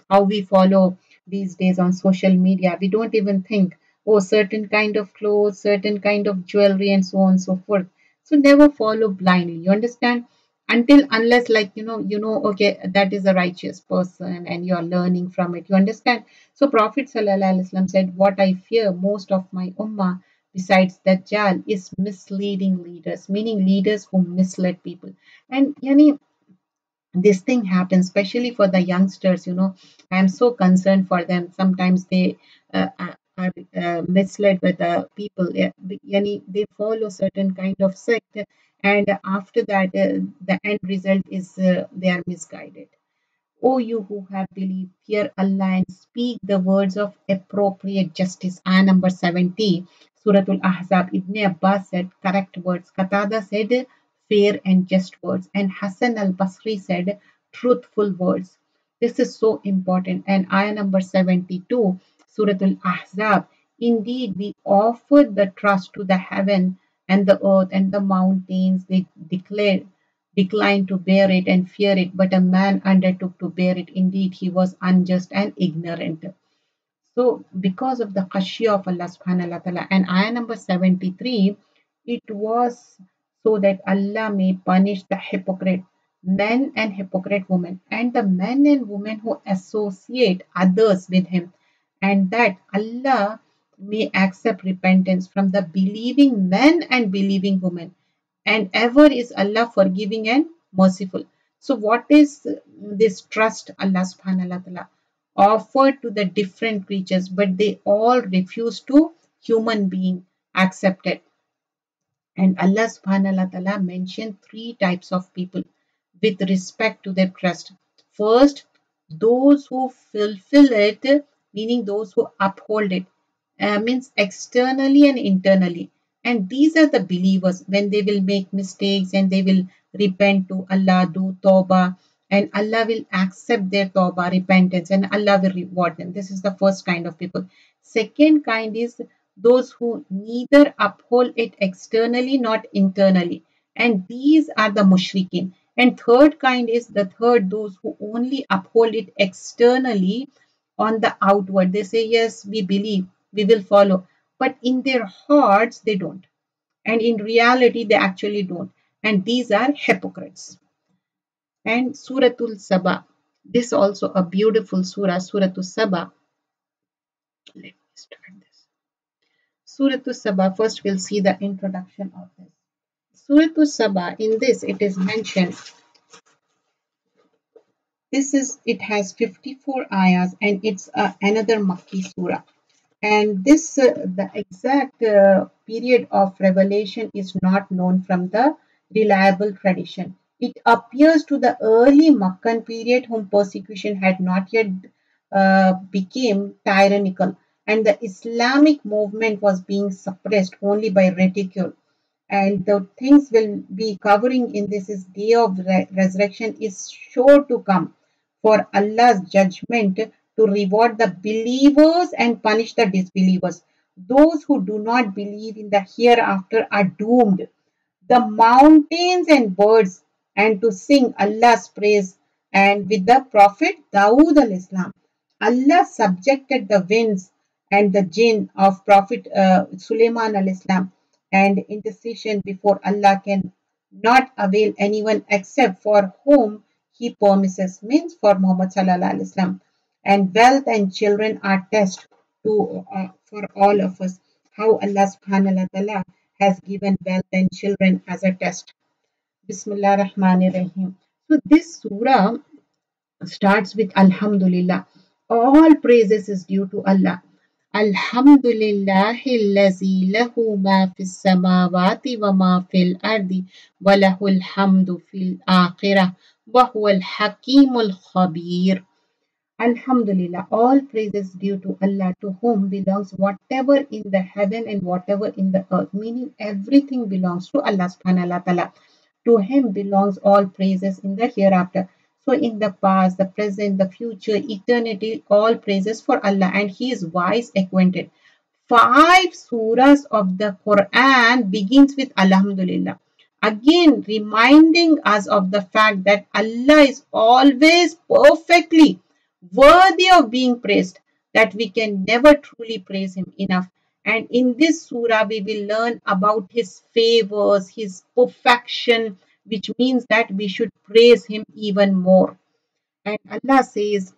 how we follow these days on social media. We don't even think, oh, certain kind of clothes, certain kind of jewelry, and so on and so forth. So never follow blindly. You understand? Until unless, like, okay, that is a righteous person and you are learning from it. You understand? So Prophet Sallallahu Alaihi Wasallam said, what I fear most of my ummah besides Dajjal is misleading leaders, meaning leaders who mislead people. And this thing happens especially for the youngsters. I'm so concerned for them. Sometimes they are misled by the people. They follow certain kind of sect, and after that the end result is they are misguided. O you who have believed, fear Allah and speak the words of appropriate justice. Ayah number 70, Suratul Ahzab. Ibn Abbas said correct words. Qatada said fair and just words. And Hassan al Basri said truthful words. This is so important. And ayah number 72, Suratul Ahzab. Indeed, we offered the trust to the heaven and the earth and the mountains. They declined to bear it and fear it, but a man undertook to bear it. Indeed, he was unjust and ignorant. So, because of the khashya of Allah subhanahu wa ta'ala, and ayah number 73, it was so that Allah may punish the hypocrite men and hypocrite women, and the men and women who associate others with him, and that Allah may accept repentance from the believing men and believing women, and ever is Allah forgiving and merciful. So, what is this trust Allah subhanahu wa ta'ala offered to the different creatures, but they all refuse to human being accept it. And Allah subhanahu wa ta'ala mentioned three types of people with respect to their trust. First, those who fulfill it, meaning those who uphold it, means externally and internally. And these are the believers when they will make mistakes and they will repent to Allah, do tawbah, and Allah will accept their tawbah, repentance, and Allah will reward them. This is the first kind of people. Second kind is those who neither uphold it externally nor internally, and these are the mushrikeen. And third kind is those who only uphold it externally on the outward. They say, yes, we believe, we will follow, but in their hearts they don't, and in reality they actually don't, and these are hypocrites. And Suratul Saba, this also a beautiful Suratul Saba. Let me start this. Suratul Saba, first we'll see the introduction of this. Suratul Saba, in this it is mentioned, it has 54 ayahs, and it's another Makki surah. And this, the exact period of revelation is not known from the reliable tradition. It appears to the early Makkan period whom persecution had not yet became tyrannical, and the Islamic movement was being suppressed only by ridicule. And the things we'll be covering in this is day of resurrection is sure to come for Allah's judgment to reward the believers and punish the disbelievers. Those who do not believe in the hereafter are doomed. The mountains and birds, and to sing Allah's praise. And with the Prophet Dawood al-Islam, Allah subjected the winds and the jinn of Prophet Sulaiman al-Islam, and intercession before Allah can not avail anyone except for whom He permisses, means for Muhammad sallallahu alaihi wasallam. And wealth and children are test to for all of us. How Allah subhanahu wa ta'ala has given wealth and children as a test. Bismillah Rahmanir Rahim. So this surah starts with Alhamdulillah. All praises is due to Allah. Alhamdulillahi allazi lahu ma fis samawati wa ma fil ardi wa lahul hamdu fil akhirah wa huwal hakimul khabir. Alhamdulillah, all praises due to Allah, to whom belongs whatever in the heaven and whatever in the earth, meaning everything belongs to Allah subhanahu wa ta'ala. To him belongs all praises in the hereafter. So in the past, the present, the future, eternity, all praises for Allah, and he is wise, acquainted. Five surahs of the Quran begins with Alhamdulillah. Again, reminding us of the fact that Allah is always perfectly worthy of being praised, that we can never truly praise Him enough. And in this surah, we will learn about His favors, His perfection, which means that we should praise Him even more. And Allah says,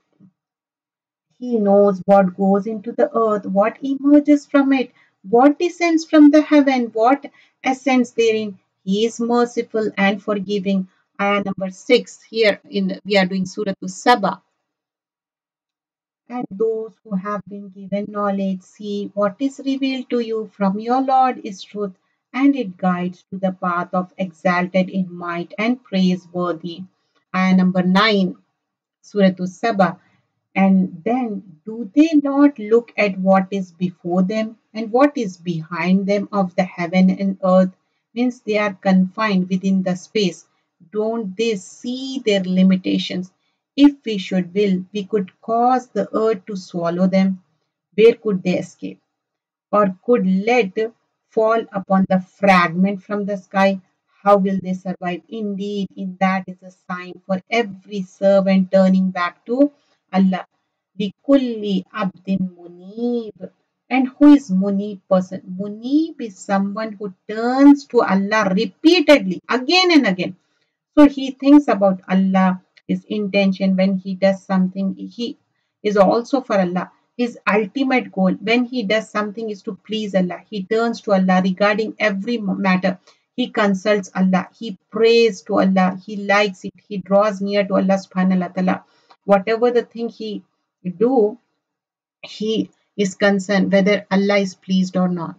he knows what goes into the earth, what emerges from it, what descends from the heaven, what ascends therein. He is merciful and forgiving. Ayah number 6 here in we are doing Surah to Saba. And those who have been given knowledge see what is revealed to you from your Lord is truth, and it guides to the path of exalted in might and praiseworthy. Ayah number 9, Surah to Saba. And then, do they not look at what is before them and what is behind them of the heaven and earth? Means they are confined within the space. Don't they see their limitations? If we should will, we could cause the earth to swallow them. Where could they escape? Or could let fall upon the fragment from the sky? How will they survive? Indeed, in that is a sign for every servant turning back to Allah. Likulli abdin munib. And who is munib person? Munib is someone who turns to Allah repeatedly, again and again. So he thinks about Allah, his intention when he does something, he is also for Allah. His ultimate goal when he does something is to please Allah. He turns to Allah regarding every matter. He consults Allah. He prays to Allah. He likes it. He draws near to Allah subhanahu wa ta'ala. Whatever the thing he do, he is concerned whether Allah is pleased or not.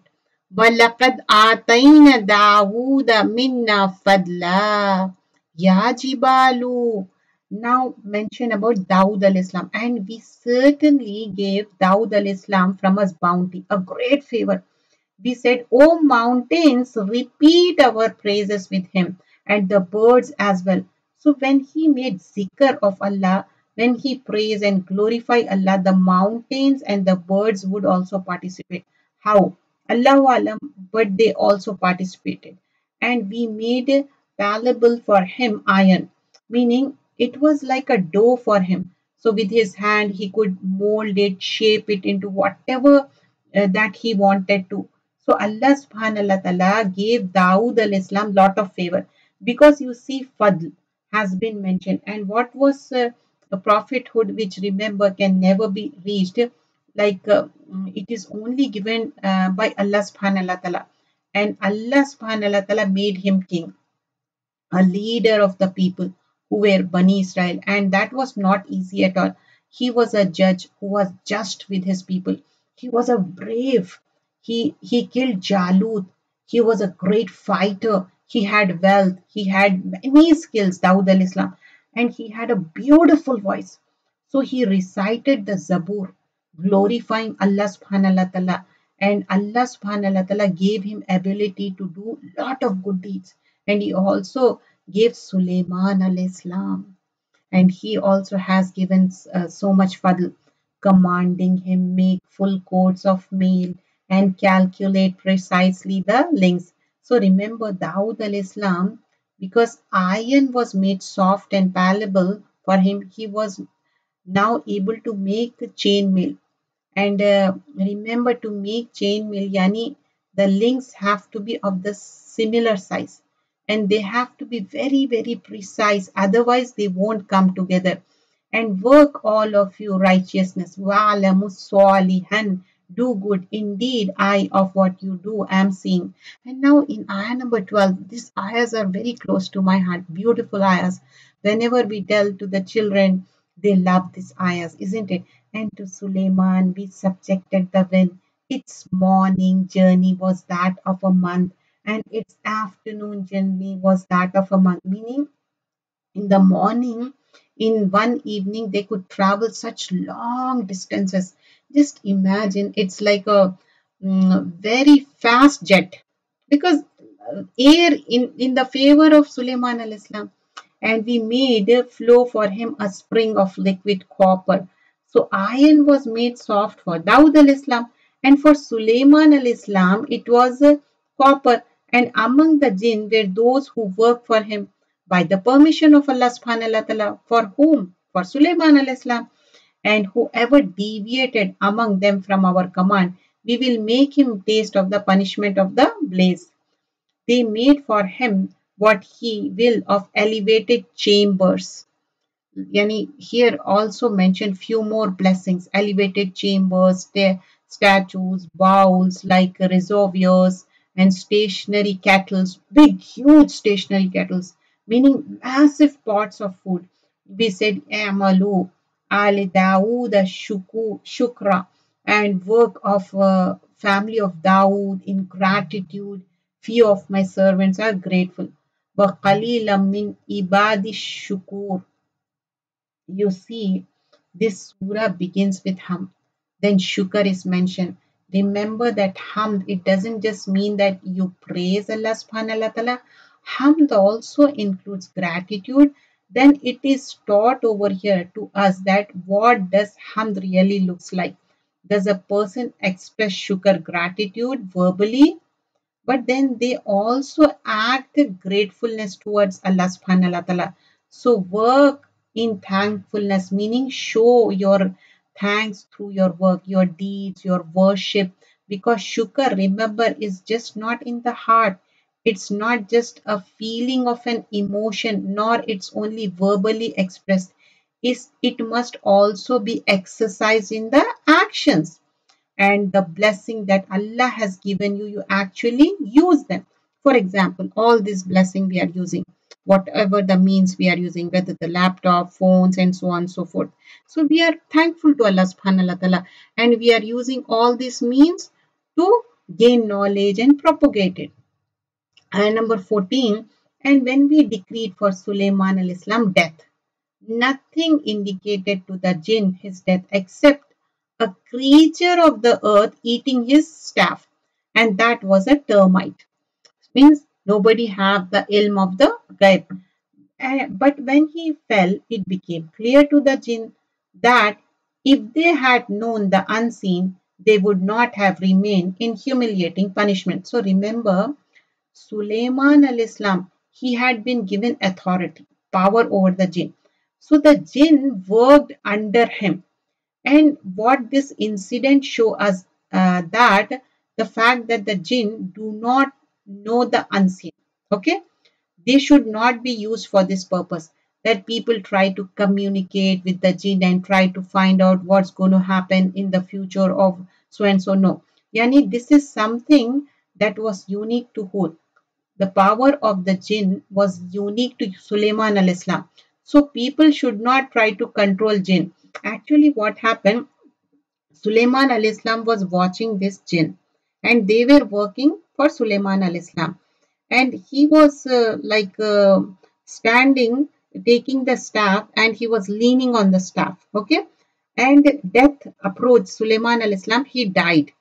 وَلَقَدْ آتَيْنَا دَاوُودَ مِنَّا فَضْلًا Ya Jibalu. Now mention about Dawood al-Islam. And we certainly gave Dawood al-Islam from us bounty, a great favor. We said, O mountains, repeat our praises with him, and the birds as well. So when he made zikr of Allah, when he praised and glorify Allah, the mountains and the birds would also participate. How? Allahu alam, but they also participated. And we made palatable for him iron, meaning it was like a dough for him. So with his hand, he could mold it, shape it into whatever that he wanted to. So Allah subhanahu wa ta'ala gave Dawood al-Islam lot of favor, because you see Fadl has been mentioned, and what was the prophethood, which remember can never be reached, like it is only given by Allah subhanahu wa ta'ala, and Allah subhanahu wa ta'ala made him king, a leader of the people who were Bani Israel, and that was not easy at all. He was a judge who was just with his people. He was a brave. He killed Jalut. He was a great fighter. He had wealth, he had many skills, Dawood al-Islam, and he had a beautiful voice. So he recited the Zabur, glorifying Allah subhanahu wa ta'ala. And Allah subhanahu wa ta'ala gave him ability to do lot of good deeds. And he also gave Sulaiman al-Islam, and he also has given so much fadl, commanding him make full coats of mail and calculate precisely the lengths. So remember Dawood al-Islam, because iron was made soft and palatable for him, he was now able to make the chain mail. And remember, to make chain mail, yani the links have to be of the similar size, and they have to be very, very precise. Otherwise, they won't come together. And work all of you righteousness. Wa'alamu salihan. Do good. Indeed, I of what you do am seeing. And now in ayah number 12, these ayahs are very close to my heart. Beautiful ayahs. Whenever we tell to the children, they love these ayahs, isn't it? And to Suleiman we subjected the wind. Its morning journey was that of a month, and its afternoon journey was that of a month. Meaning, in the morning, in one evening, they could travel such long distances. Just imagine, it's like a very fast jet, because air in the favor of Suleiman al Islam, and we made flow for him a spring of liquid copper. So iron was made soft for Dawood al-Islam, and for Sulaiman al-Islam it was copper. And among the jinn were those who worked for him by the permission of Allah subhanahu wa ta'ala. For whom? For Sulaiman al-Islam. And whoever deviated among them from our command, we will make him taste of the punishment of the blaze. They made for him what he will of elevated chambers. Yani here also mentioned few more blessings: elevated chambers, statues, bowls like reservoirs, and stationary kettles, big, huge stationary kettles, meaning massive pots of food. We said, Amalu, Ali Dawood, Shukra, and work of family of Dawood in gratitude. Few of my servants are grateful. وَقَلِيلًا مِّنْ إِبَادِ الشُّكُورِ. You see, this surah begins with Hamd. Then Shukr is mentioned. Remember that Hamd, it doesn't just mean that you praise Allah subhanahu wa ta'ala. Hamd also includes gratitude. Then it is taught over here to us that what does Hamd really looks like. Does a person express Shukr, gratitude, verbally? But then they also act gratefulness towards Allah subhanahu wa ta'ala. So work in thankfulness, meaning show your thanks through your work, your deeds, your worship. Because shukr, remember, is just not in the heart. It's not just a feeling of an emotion, nor it's only verbally expressed. It must also be exercised in the actions, and the blessing that Allah has given you, you actually use them. For example, all this blessing we are using, whatever the means we are using, whether the laptop, phones, and so on and so forth. So we are thankful to Allah subhanahu wa ta'ala, and we are using all these means to gain knowledge and propagate it. And number 14, and when we decreed for Sulaiman al-Islam death, nothing indicated to the jinn his death except a creature of the earth eating his staff, and that was a termite. Means nobody have the ilm of the ghaib. But when he fell, it became clear to the jinn that if they had known the unseen, they would not have remained in humiliating punishment. So remember, Sulaiman al-Islam, he had been given authority, power over the jinn. So the jinn worked under him. And what this incident show us, that the fact that the jinn do not know the unseen. Okay, they should not be used for this purpose. That people try to communicate with the jinn and try to find out what's going to happen in the future of so and so. No, yani this is something that was unique to Hud. The power of the jinn was unique to Sulaiman al-Islam. So people should not try to control jinn. Actually, what happened, Sulaiman al-Islam was watching this jinn, and they were working for Sulaiman al-Islam. and he was standing, taking the staff, and he was leaning on the staff. Okay, and death approached Sulaiman al Islam. He died,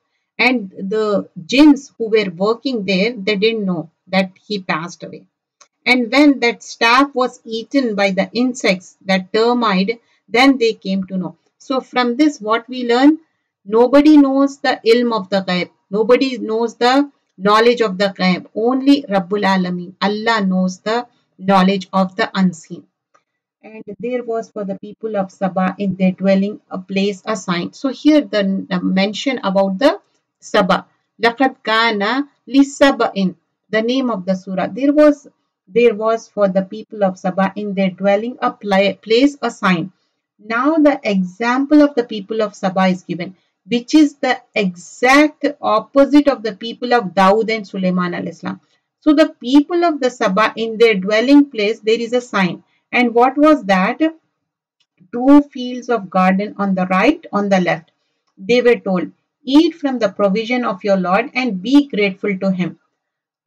and the jinns who were working there, they didn't know that he passed away. And when that staff was eaten by the insects, that termite, then they came to know. So from this, what we learn, nobody knows the ilm of the ghaib. Nobody knows the knowledge of the ghaib. Only Rabbul Alameen, Allah knows the knowledge of the unseen. And there was for the people of Saba in their dwelling a place assigned. So here the mention about the Saba. لَقَدْ كَانَ لِسَبَإٍ, the name of the surah. There was for the people of Saba in their dwelling a place assigned. Now the example of the people of Saba is given, which is the exact opposite of the people of Dawood and Sulaiman al-Islam. So the people of the Saba in their dwelling place, there is a sign. And what was that? Two fields of garden on the right, on the left. They were told, eat from the provision of your Lord and be grateful to him.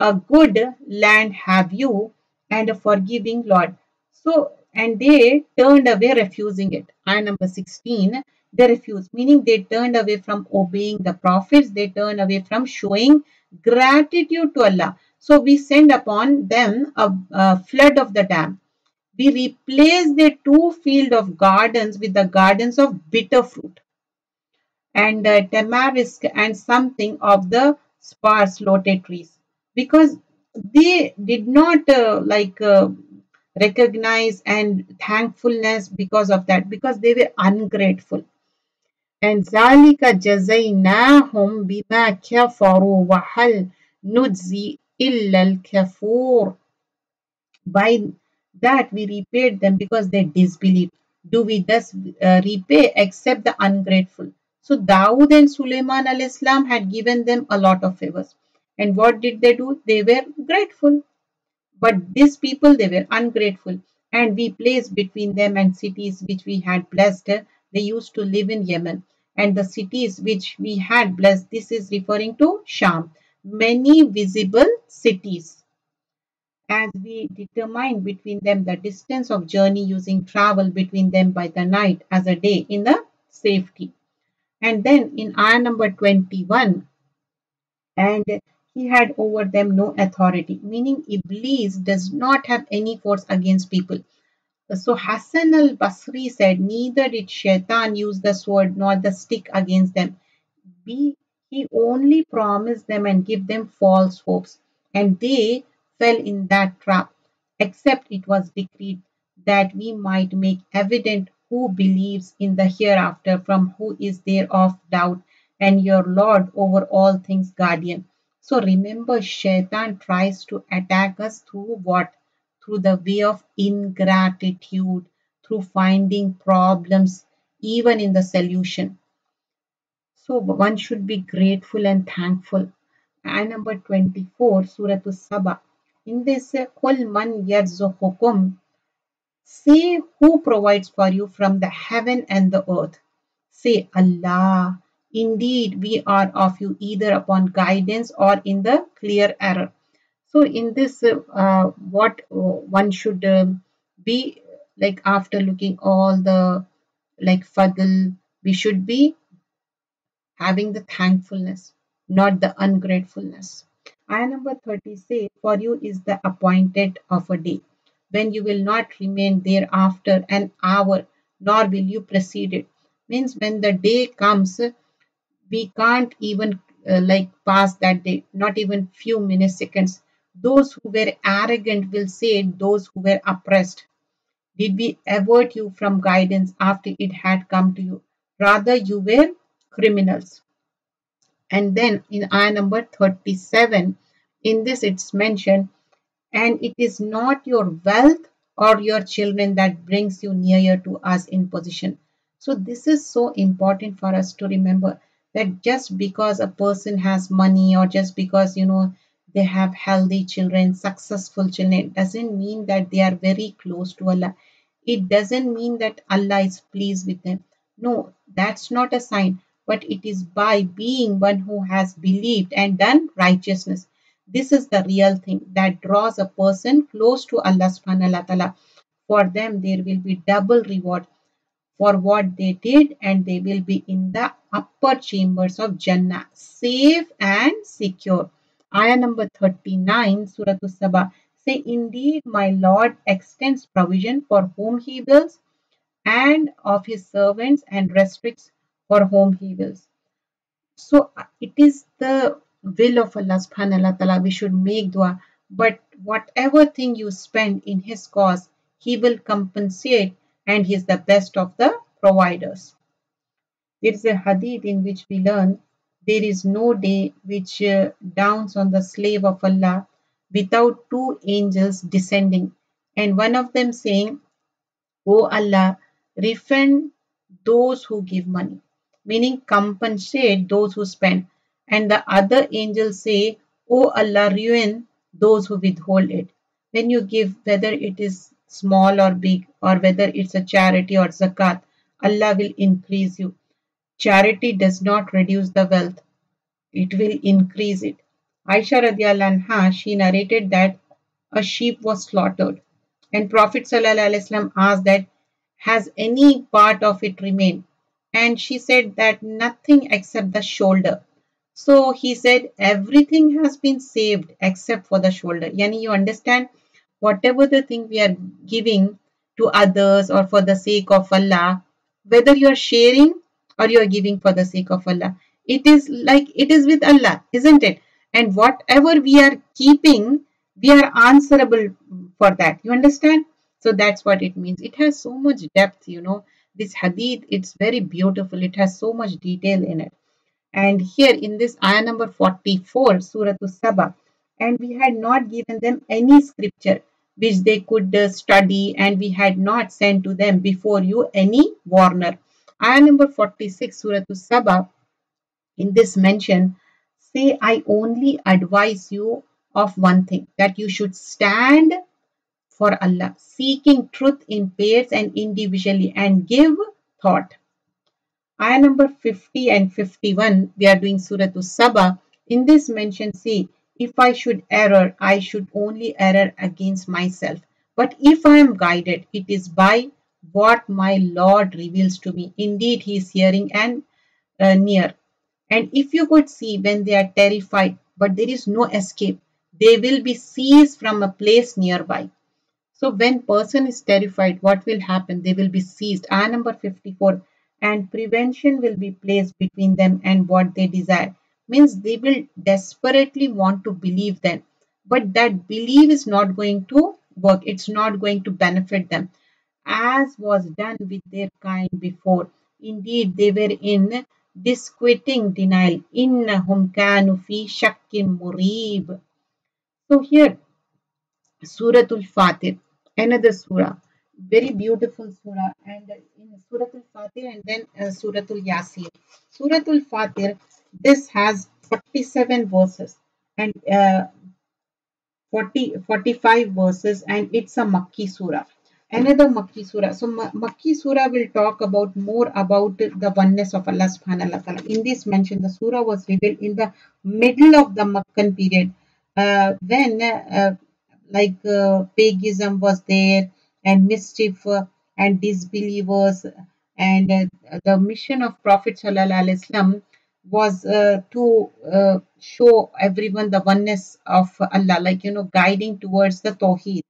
A good land have you and a forgiving Lord. So, and they turned away, refusing it. Ayah number 16, they refused, meaning they turned away from obeying the prophets, they turned away from showing gratitude to Allah. So we send upon them a flood of the dam. We replace the two field of gardens with the gardens of bitter fruit and tamarisk and something of the sparse lote trees, because they did not recognize and thankfulness because of that, because they were ungrateful. And zalika jazaynahum bima kafaru wa hal nujzi illa al-kafur. By that we repaid them because they disbelieved. Do we thus repay except the ungrateful? So Dawood and Sulaiman al-Islam had given them a lot of favors. And what did they do? They were grateful. But these people, they were ungrateful. And we placed between them and cities which we had blessed. They used to live in Yemen. And the cities which we had blessed, this is referring to Sham. Many visible cities, as we determine between them the distance of journey using travel between them by the night as a day in the safety. And then in ayah number 21, and he had over them no authority, meaning Iblis does not have any force against people. So Hassan al-Basri said, neither did Shaitan use the sword nor the stick against them. He only promised them and give them false hopes, and they fell in that trap, except it was decreed that we might make evident who believes in the hereafter from who is there of doubt, and your Lord over all things guardian. So remember, Shaitan tries to attack us through what? Through the way of ingratitude, through finding problems even in the solution. So one should be grateful and thankful. And number 24, Surah Saba. In this, قُلْ مَنْ يَرْزُقُكُمْ, say who provides for you from the heaven and the earth. Say Allah. Indeed, we are of you either upon guidance or in the clear error. So in this, what one should be like after looking all the like fadl, we should be having the thankfulness, not the ungratefulness. Ayah number 30 say, for you is the appointed of a day, when you will not remain there after an hour, nor will you precede it. Means when the day comes, we can't even pass that day, not even few milliseconds. Those who were arrogant will say, those who were oppressed, did we avert you from guidance after it had come to you? Rather, you were criminals. And then in ayah number 37, in this it's mentioned, and it is not your wealth or your children that brings you nearer to us in position. So this is so important for us to remember, that just because a person has money, or just because they have healthy children, successful children, doesn't mean that they are very close to Allah. It doesn't mean that Allah is pleased with them. No, that's not a sign, but it is by being one who has believed and done righteousness. This is the real thing that draws a person close to Allah subhanahu wa ta'ala. For them, there will be double reward for what they did, and they will be in the upper chambers of Jannah, safe and secure. Ayah number 39, Surah As-Saba. Say, indeed, my Lord extends provision for whom He wills, and of His servants, and restricts for whom He wills. So it is the will of Allah subhanahu wa ta'ala. We should make dua. But whatever thing you spend in His cause, He will compensate, and He is the best of the providers. There is a hadith in which we learn there is no day which dawns on the slave of Allah without two angels descending, and one of them saying, O Allah, refund those who give money, meaning compensate those who spend. And the other angels say, O Allah, ruin those who withhold it. When you give, whether it is small or big, or whether it's a charity or zakat, Allah will increase you. Charity does not reduce the wealth, it will increase it. Aisha radiallahu anha, she narrated that a sheep was slaughtered, and Prophet sallallahu alaihi wasallam asked that, has any part of it remained? And she said that nothing except the shoulder. So he said, everything has been saved except for the shoulder. Yani, you understand, whatever the thing we are giving to others or for the sake of Allah, whether you are sharing or you are giving for the sake of Allah, it is like it is with Allah, isn't it? And whatever we are keeping, we are answerable for that. You understand? So that's what it means. It has so much depth, This hadith, it's very beautiful. It has so much detail in it. And here in this ayah number 44, Surah As-Saba, and we had not given them any scripture which they could study, and we had not sent to them before you any warner. Ayah number 46, Surah As-Saba, in this mention, say, I only advise you of one thing, that you should stand for Allah, seeking truth in pairs and individually, and give thought. Ayah number 50 and 51, we are doing Surah As-Saba. In this mention, see, if I should err, I should only err against myself. But if I am guided, it is by what my Lord reveals to me. Indeed, He is hearing and near. And if you could see when they are terrified, but there is no escape, they will be seized from a place nearby. So when person is terrified, what will happen? They will be seized. Ayah number 54. And prevention will be placed between them and what they desire. Means they will desperately want to believe them. But that belief is not going to work. It's not going to benefit them. As was done with their kind before. Indeed, they were in disquieting denial. Innahum kanu fi shakkim murib. So here Suratul Fatir, another surah, very beautiful surah, and in Suratul Fatir and then Suratul Yasin. Suratul Fatir, this has 47 verses and 45 verses, and it's a Makki surah. Another Makki surah. So Makki surah will talk about more about the oneness of Allah subhanahu wa ta'ala. In this mention, the surah was revealed in the middle of the Makkan period, when paganism was there, and mischief, and disbelievers, and the mission of Prophet sallallahu alaihi wasallam was to show everyone the oneness of Allah, guiding towards the Tawheed.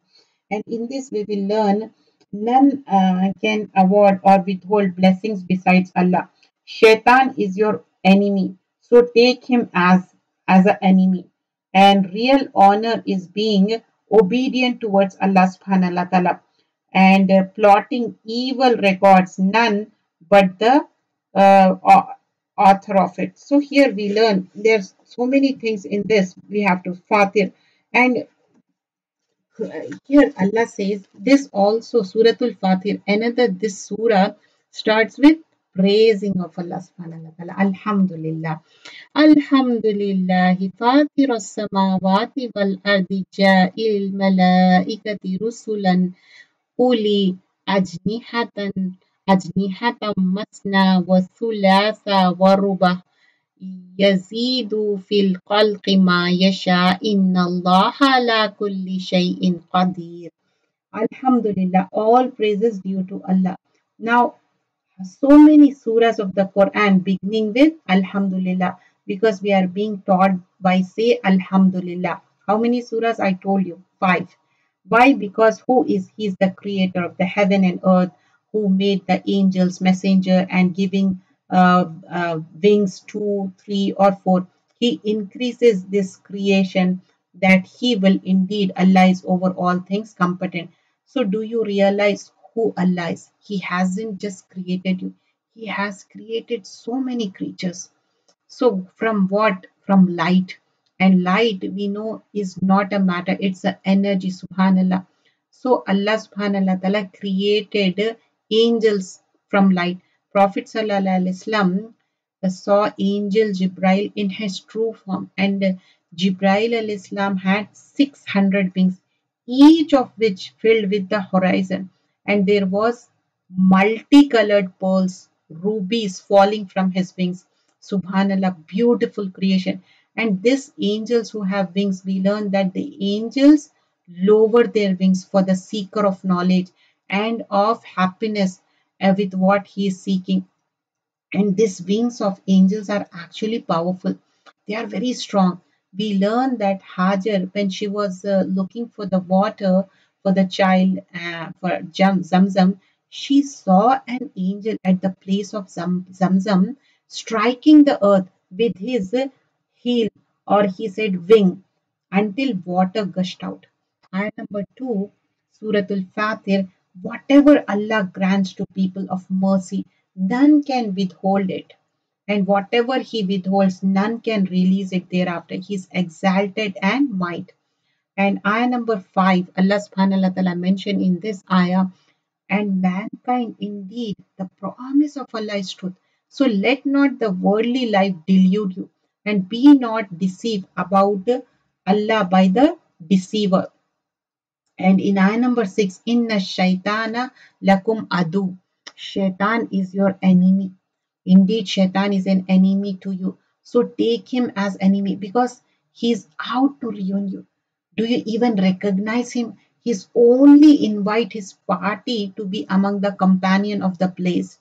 And in this, we will learn none can award or withhold blessings besides Allah. Shaitan is your enemy, so take him as an enemy. And real honor is being obedient towards Allah subhanahu wa ta'ala, and plotting evil records none but the author of it. So here we learn there's so many things in this. We have to Fatir, and here Allah says this also Suratul Fatir. Another this surah starts with praising of Allah subhanahu wa ta'ala. Alhamdulillah. Alhamdulillah Fatir as-samawati wal ardi ja'il malaikati rusulan uli ajnihatan ajnihatan masna wa thulatha wa rubah يزيد في الخلق ما يشاء إن الله على كل شيء قدير. Alhamdulillah, all praises due to Allah. Now, so many surahs of the Quran beginning with Alhamdulillah because we are being taught by say Alhamdulillah. How many surahs I told you? Five. Why? Because who is He is the creator of the heaven and earth, who made the angels messenger and giving wings two, three, or four. He increases this creation that He will indeed Allah is over all things competent. So, do you realize who Allah is? He hasn't just created you, He has created so many creatures. So, from what? From light. And light we know is not a matter, it's an energy, subhanallah. So, Allah subhanallah ta'ala created angels from light. Prophet sallallahu alaihi wasallam saw angel Jibrail in his true form, and Jibrail alayhi salam had 600 wings, each of which filled with the horizon, and there was multicolored pearls, rubies falling from his wings. Subhanallah, beautiful creation. And these angels who have wings, we learn that the angels lower their wings for the seeker of knowledge and of happiness with what he is seeking. And these wings of angels are actually powerful. They are very strong. We learn that Hajar, when she was looking for the water for the child, for Zamzam, she saw an angel at the place of Zamzam striking the earth with his heel, or he said wing, until water gushed out. Ayah number 2, Suratul Fatir, whatever Allah grants to people of mercy, none can withhold it. And whatever He withholds, none can release it thereafter. He is exalted and might. And ayah number 5, Allah subhanahu wa ta'ala mentioned in this ayah, and mankind indeed, the promise of Allah is truth. So let not the worldly life delude you, and be not deceived about Allah by the deceiver. And in ayah number 6, Inna shaitana lakum adu. Shaitan is your enemy. Indeed, Shaitan is an enemy to you. So take him as enemy because he's out to ruin you. Do you even recognize him? He's only invite his party to be among the companion of the place.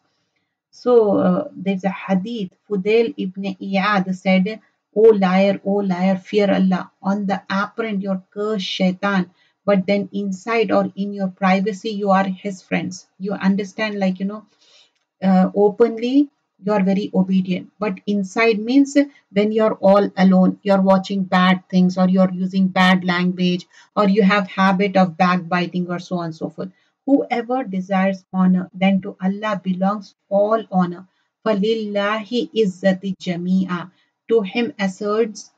So there's a hadith. Fudail ibn Iyad said, O liar, fear Allah. On the apparent, you're cursed shaitan, but then inside or in your privacy, you are his friends. You understand, like, openly you are very obedient, but inside means when you're all alone, you're watching bad things, or you're using bad language, or you have habit of backbiting, or so on and so forth. Whoever desires honor, then to Allah belongs all honor. فَلِلَّهِ izzati jamia. To him asserts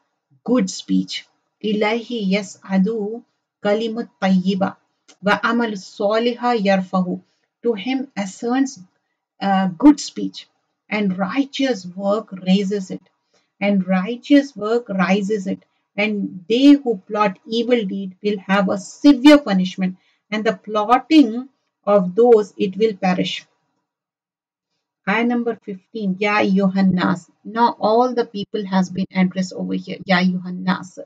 good speech. Ilahi yas'adu kalimut tayyiba wa amal soliha yarfahu. To him asserts good speech, and righteous work raises it, and righteous work rises it, and they who plot evil deed will have a severe punishment, and the plotting of those it will perish. Ayah number 15, Ya Yohannas. Now all the people has been addressed over here. Ya Yohannas.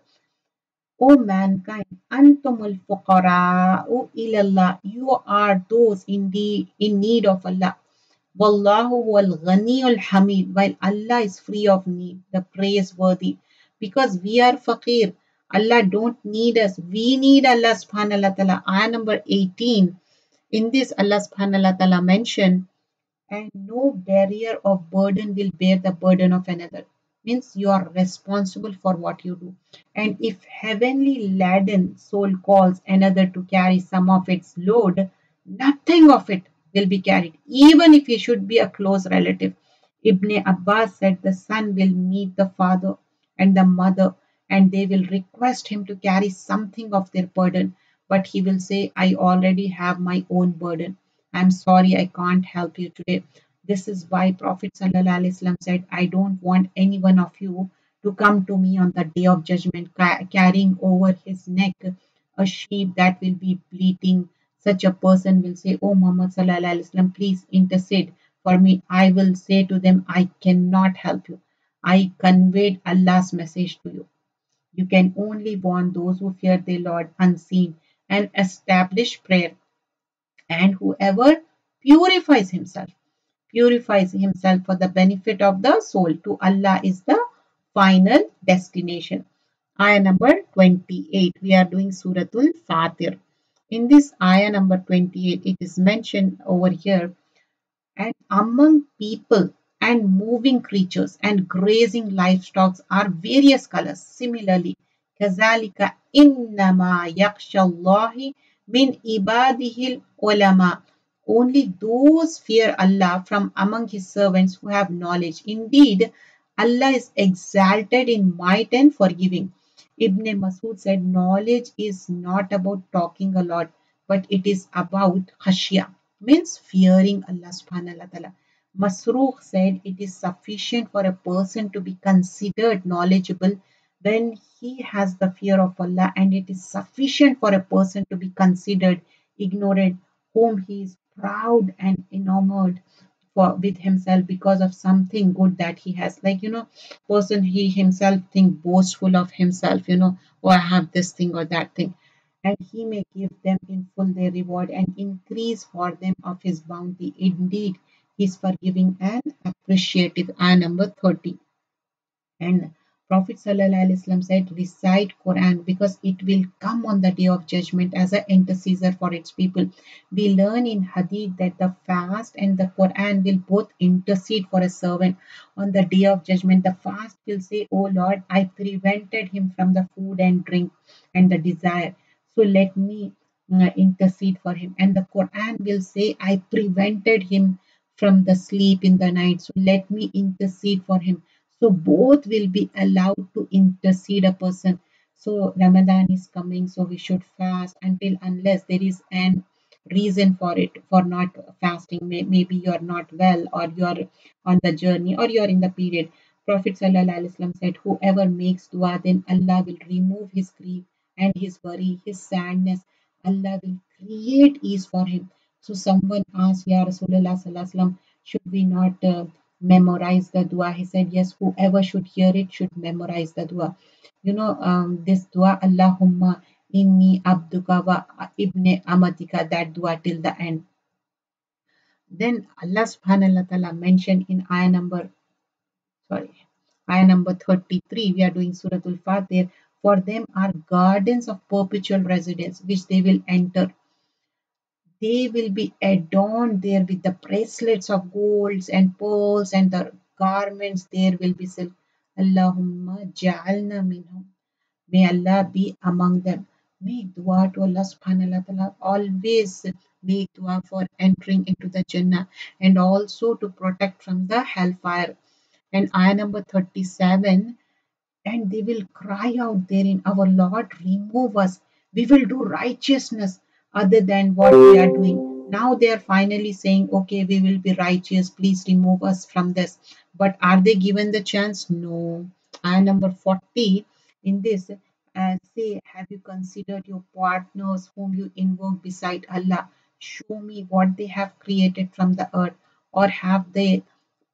O mankind, antumul fuqara'u ilallah. You are those indeed in need of Allah. Wallahu wal ghaniyul hamid, while Allah is free of need, the praiseworthy. Because we are faqir, Allah don't need us. We need Allah subhanahu wa ta'ala. Ayah number 18. In this, Allah subhanahu wa ta'ala mentioned, and no barrier of burden will bear the burden of another. Means you are responsible for what you do. And if heavenly laden soul calls another to carry some of its load, nothing of it will be carried, even if he should be a close relative. Ibn Abbas said the son will meet the father and the mother, and they will request him to carry something of their burden, but he will say, I already have my own burden. I'm sorry, I can't help you today. This is why Prophet ﷺ said, I don't want any one of you to come to me on the day of judgment carrying over his neck a sheep that will be bleating. Such a person will say, Oh Muhammad ﷺ, please intercede for me. I will say to them, I cannot help you. I conveyed Allah's message to you. You can only warn those who fear their Lord unseen and establish prayer. And whoever purifies himself for the benefit of the soul. To Allah is the final destination. Ayah number 28. We are doing Suratul Fatir. In this ayah number 28, it is mentioned over here, and among people and moving creatures and grazing livestock are various colors. Similarly, كذلك إنما يخشى الله من عباده العلماء. Only those fear Allah from among His servants who have knowledge. Indeed, Allah is exalted in might and forgiving. Ibn Masud said, knowledge is not about talking a lot, but it is about khashya, means fearing Allah subhanahu wa ta'ala. Masruq said it is sufficient for a person to be considered knowledgeable when he has the fear of Allah, and it is sufficient for a person to be considered ignorant whom he is proud and enamored for with himself because of something good that he has, like person he himself think boastful of himself, oh, I have this thing or that thing, and he may give them in full their reward and increase for them of his bounty. Indeed, he is forgiving and appreciative. Ayah number 30. And Prophet ﷺ said, recite Quran because it will come on the day of judgment as an intercessor for its people. We learn in Hadith that the fast and the Quran will both intercede for a servant on the day of judgment. The fast will say, oh Lord, I prevented him from the food and drink and the desire. So let me intercede for him. And the Quran will say, I prevented him from the sleep in the night. So let me intercede for him. So both will be allowed to intercede a person. So Ramadan is coming, so we should fast until unless there is an reason for it for not fasting. Maybe you're not well, or you're on the journey, or you're in the period. Prophet ﷺ said, whoever makes dua, then Allah will remove his grief and his worry, his sadness. Allah will create ease for him. So someone asked, Ya Rasulullah Sallallahu, should we not memorize the dua? He said, yes, whoever should hear it should memorize the dua. This dua, Allahumma inni abduka wa ibne amatika, that dua till the end. Then Allah subhanahu wa ta'ala mentioned in ayah number 33, we are doing Suratul Fatir, for them are gardens of perpetual residence which they will enter. They will be adorned there with the bracelets of golds and pearls, and the garments there will be silk. Allahumma ja'alna minhum. May Allah be among them. Make dua to Allah subhanahu wa ta'ala. Always make dua for entering into the Jannah and also to protect from the hellfire. And ayah number 37, and they will cry out therein, our Lord, remove us. We will do righteousness other than what we are doing. Now they are finally saying, okay, we will be righteous. Please remove us from this. But are they given the chance? No. Ayah number 40 in this, say, have you considered your partners whom you invoke beside Allah? Show me what they have created from the earth, or have they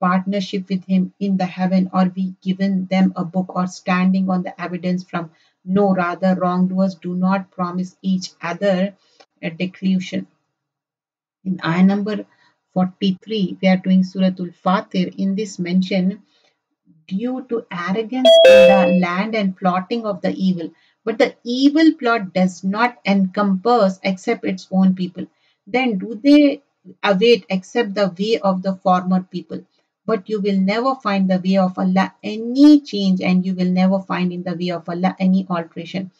partnership with him in the heaven, or we given them a book, or standing on the evidence from? No, rather wrongdoers do not promise each other a declusion. In ayah number 43, we are doing Suratul Fatir. In this mention, due to arrogance in the land and plotting of the evil. But the evil plot does not encompass except its own people. Then do they await except the way of the former people? But you will never find the way of Allah any change, and you will never find in the way of Allah any alteration.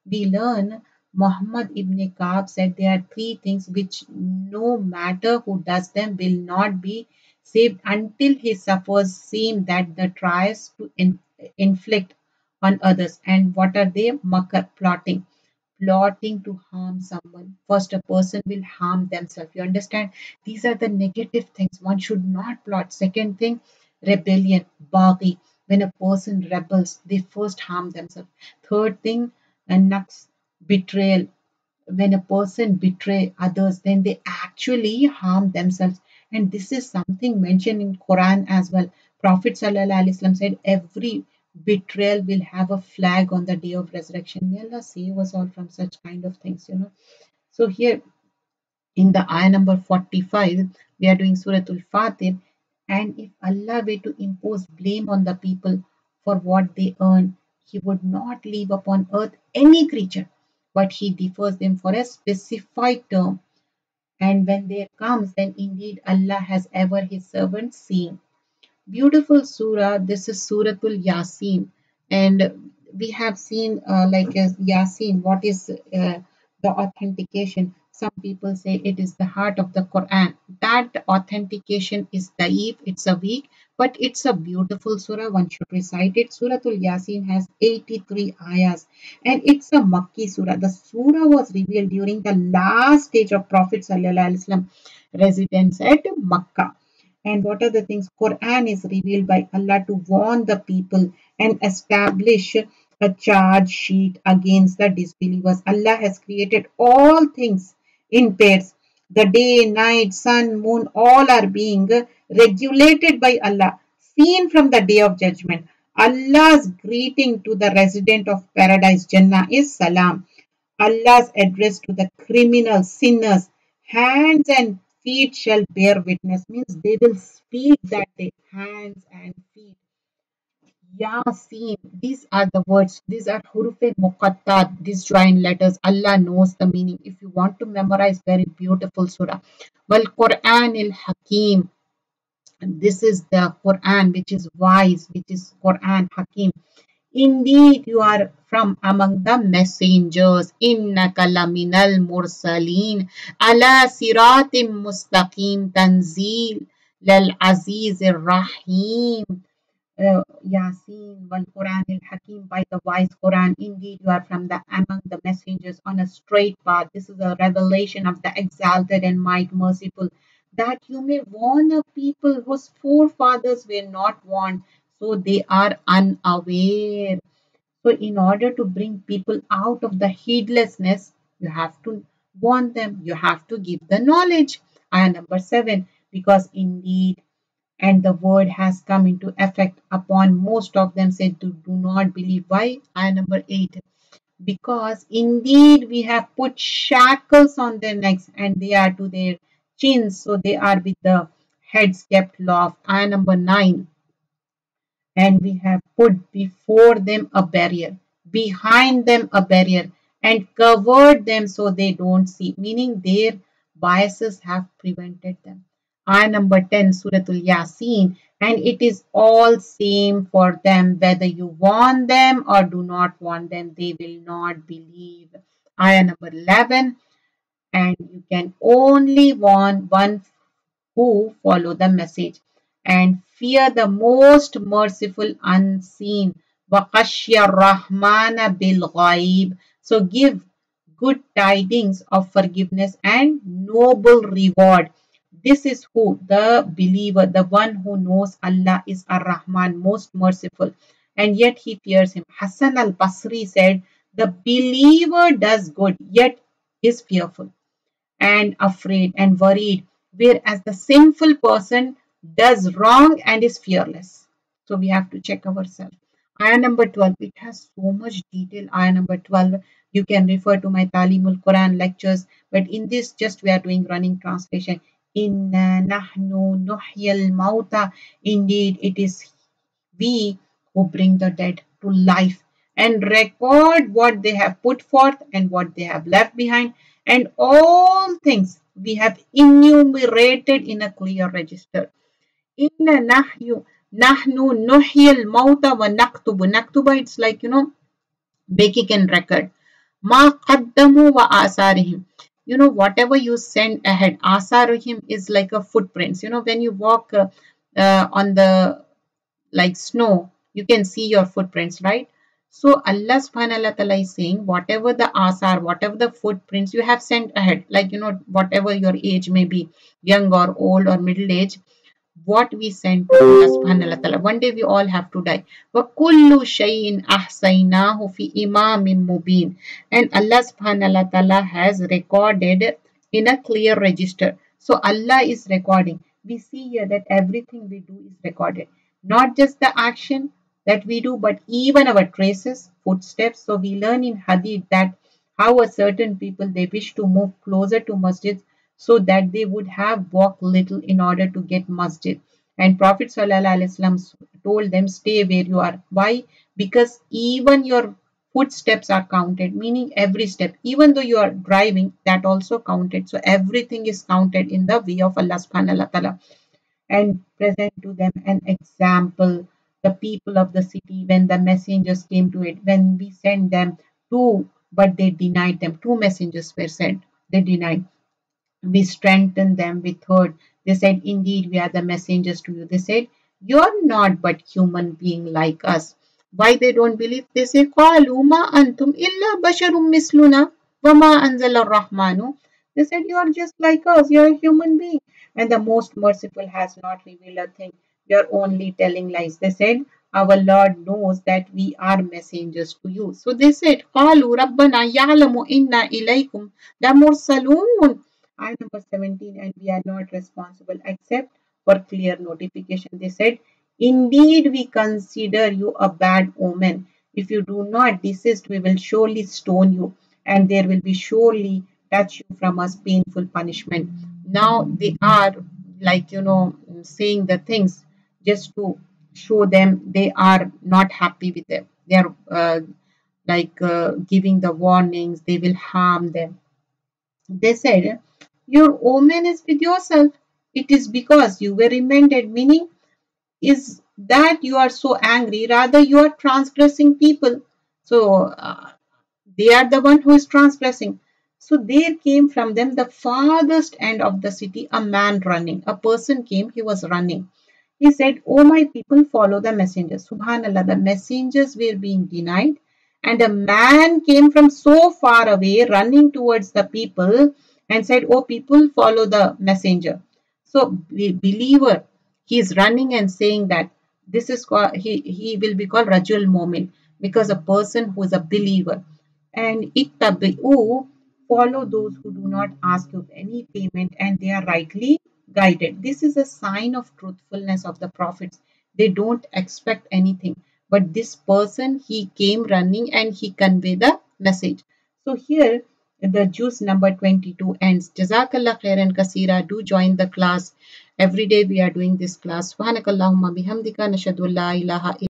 We learn Muhammad ibn Ka'b said there are three things which no matter who does them will not be saved until he suffers same that the tries to inflict on others. And what are they? Makar, plotting to harm someone. First, a person will harm themselves. You understand? These are the negative things. One should not plot. Second thing, rebellion, baghi. When a person rebels, they first harm themselves. Third thing, and naqs, betrayal. When a person betray others, then they actually harm themselves. And this is something mentioned in Quran as well. Prophet Sallallahu Alaihi Wasallam said every betrayal will have a flag on the day of resurrection. May Allah save us all from such kind of things. So here in the ayah number 45, we are doing Suratul Fatir. And if Allah were to impose blame on the people for what they earn, He would not leave upon earth any creature, but He defers them for a specified term. And when there comes, then indeed Allah has ever His servants seen. Beautiful surah. This is Suratul Yasin, and we have seen Yasin. What is the authentication? Some people say it is the heart of the Quran. That authentication is daif. It's a weak, but it's a beautiful surah. One should recite it. Suratul Yasin has 83 ayahs, and it's a Makki surah. The surah was revealed during the last stage of Prophet Sallallahu Alaihi Wasallam residence at Makkah. And what are the things? Quran is revealed by Allah to warn the people and establish a charge sheet against the disbelievers. Allah has created all things in pairs. The day, night, sun, moon, all are being regulated by Allah, seen from the day of judgment. Allah's greeting to the resident of paradise, Jannah, is salam. Allah's address to the criminals, sinners, hands and feet shall bear witness, means they will speak that day, hands and feet. Yasin, these are the words, these are hurufe muqattat, these joined letters. Allah knows the meaning. If you want to memorize, very beautiful surah. Well, Quran al Hakim, this is the Quran which is wise, which is Quran Hakim. Indeed, you are from among the messengers. Innaka laminal mursaleen ala siratim mustaqim tanzil lal aziz rahim. Yasin wal Quran al Hakim, by the wise Quran. Indeed, you are from the among the messengers on a straight path. This is a revelation of the exalted and might merciful, that you may warn a people whose forefathers were not warned, so they are unaware. So, in order to bring people out of the heedlessness, you have to warn them, you have to give the knowledge. Ayah number 7, because indeed, and the word has come into effect upon most of them, said to do not believe. Why? Ayah number 8, because indeed we have put shackles on their necks and they are to their chins, so they are with the heads kept aloft. Ayah number 9, and we have put before them a barrier, behind them a barrier, and covered them so they don't see, meaning their biases have prevented them. Ayah number 10, Suratul Yasin, and it is all same for them, whether you warn them or do not warn them, they will not believe. Ayah number 11, and you can only warn one who follow the message and fear the most merciful unseen. وَخَشْيَ الرَّحْمَنَ بِالْغَيْبِ, so give good tidings of forgiveness and noble reward. This is who? The believer, the one who knows Allah is Ar-Rahman, most merciful, and yet he fears him. Hassan al-Basri said, the believer does good, yet is fearful and afraid and worried, whereas the sinful person does wrong and is fearless. So we have to check ourselves. Ayah number 12, it has so much detail. Ayah number 12, you can refer to my Talimul Quran lectures, but in this, just we are doing running translation. Inna nahnu nuhyal mauta. Indeed, it is we who bring the dead to life and record what they have put forth and what they have left behind, and all things we have enumerated in a clear register. Inna nahnu nuhyil mauta wa naktubu. Naktuba, it's like, making a record. Ma qaddamu wa asarihim. Whatever you send ahead, asarihim is like a footprints. When you walk on the like snow, you can see your footprints, right? So Allah subhanahu wa ta'ala is saying, whatever the asar, whatever the footprints you have sent ahead, like, whatever your age may be, young or old or middle age, what we sent to Allah subhanahu wa ta'ala. One day we all have to die. وَكُلُّ شَيْءٍ أَحْصَيْنَاهُ فِي إِمَامٍ مُبِينٍ. And Allah subhanahu wa ta'ala has recorded in a clear register. So Allah is recording. We see here that everything we do is recorded. not just the action that we do, but even our traces, footsteps. So we learn in Hadith that how a certain people they wish to move closer to masjid so that they would have walked little in order to get masjid. And Prophet ﷺ told them, stay where you are. Why? Because even your footsteps are counted, meaning every step, even though you are driving, that also counted. So everything is counted in the way of Allah subhanahu wa ta'ala, and present to them an example. The people of the city, when the messengers came to it, when we sent them two, but they denied them. Two messengers were sent, they denied. We strengthened them, we third. They said, indeed, we are the messengers to you. They said, you're not but human being like us. Why they don't believe? They say, قَالُوا مَا أَنْتُمْ إِلَّا بَشَرٌ مِثْلُنَا وَمَا أَنزَلَ الرَّحْمَنُ. They said, you are just like us, you are a human being. And the most merciful has not revealed a thing. You are only telling lies. They said, our Lord knows that we are messengers to you. So they said, قَالُوا رَبَّنَا يَعْلَمُ إِنَّا إِلَيْكُمْ لَمُرْسَلُونَ. Ayah number 17, and we are not responsible except for clear notification. They said, indeed, we consider you a bad omen. If you do not desist, we will surely stone you, and there will be surely touch you from us painful punishment. Now they are like, saying the things just to show them they are not happy with them. They are giving the warnings, they will harm them. They said, your omen is with yourself. It is because you were reminded, meaning is that you are so angry, rather you are transgressing people. So they are the one who is transgressing. So there came from them the farthest end of the city a man running. A person came, he was running. He said, oh my people, follow the messengers. Subhanallah, the messengers were being denied. And a man came from so far away running towards the people and said, oh people, follow the messenger. So the believer, he is running and saying that this is called, he will be called Rajul Momin, because a person who is a believer. And ittabi'u, follow those who do not ask you any payment and they are rightly guided. This is a sign of truthfulness of the prophets. They don't expect anything. But this person, he came running and he conveyed the message. So here, the juice number 22 ends. Jazakallah khairan kasira. Do join the class. Every day we are doing this class. Subhanakallahumma bihamdika nashadu la ilaha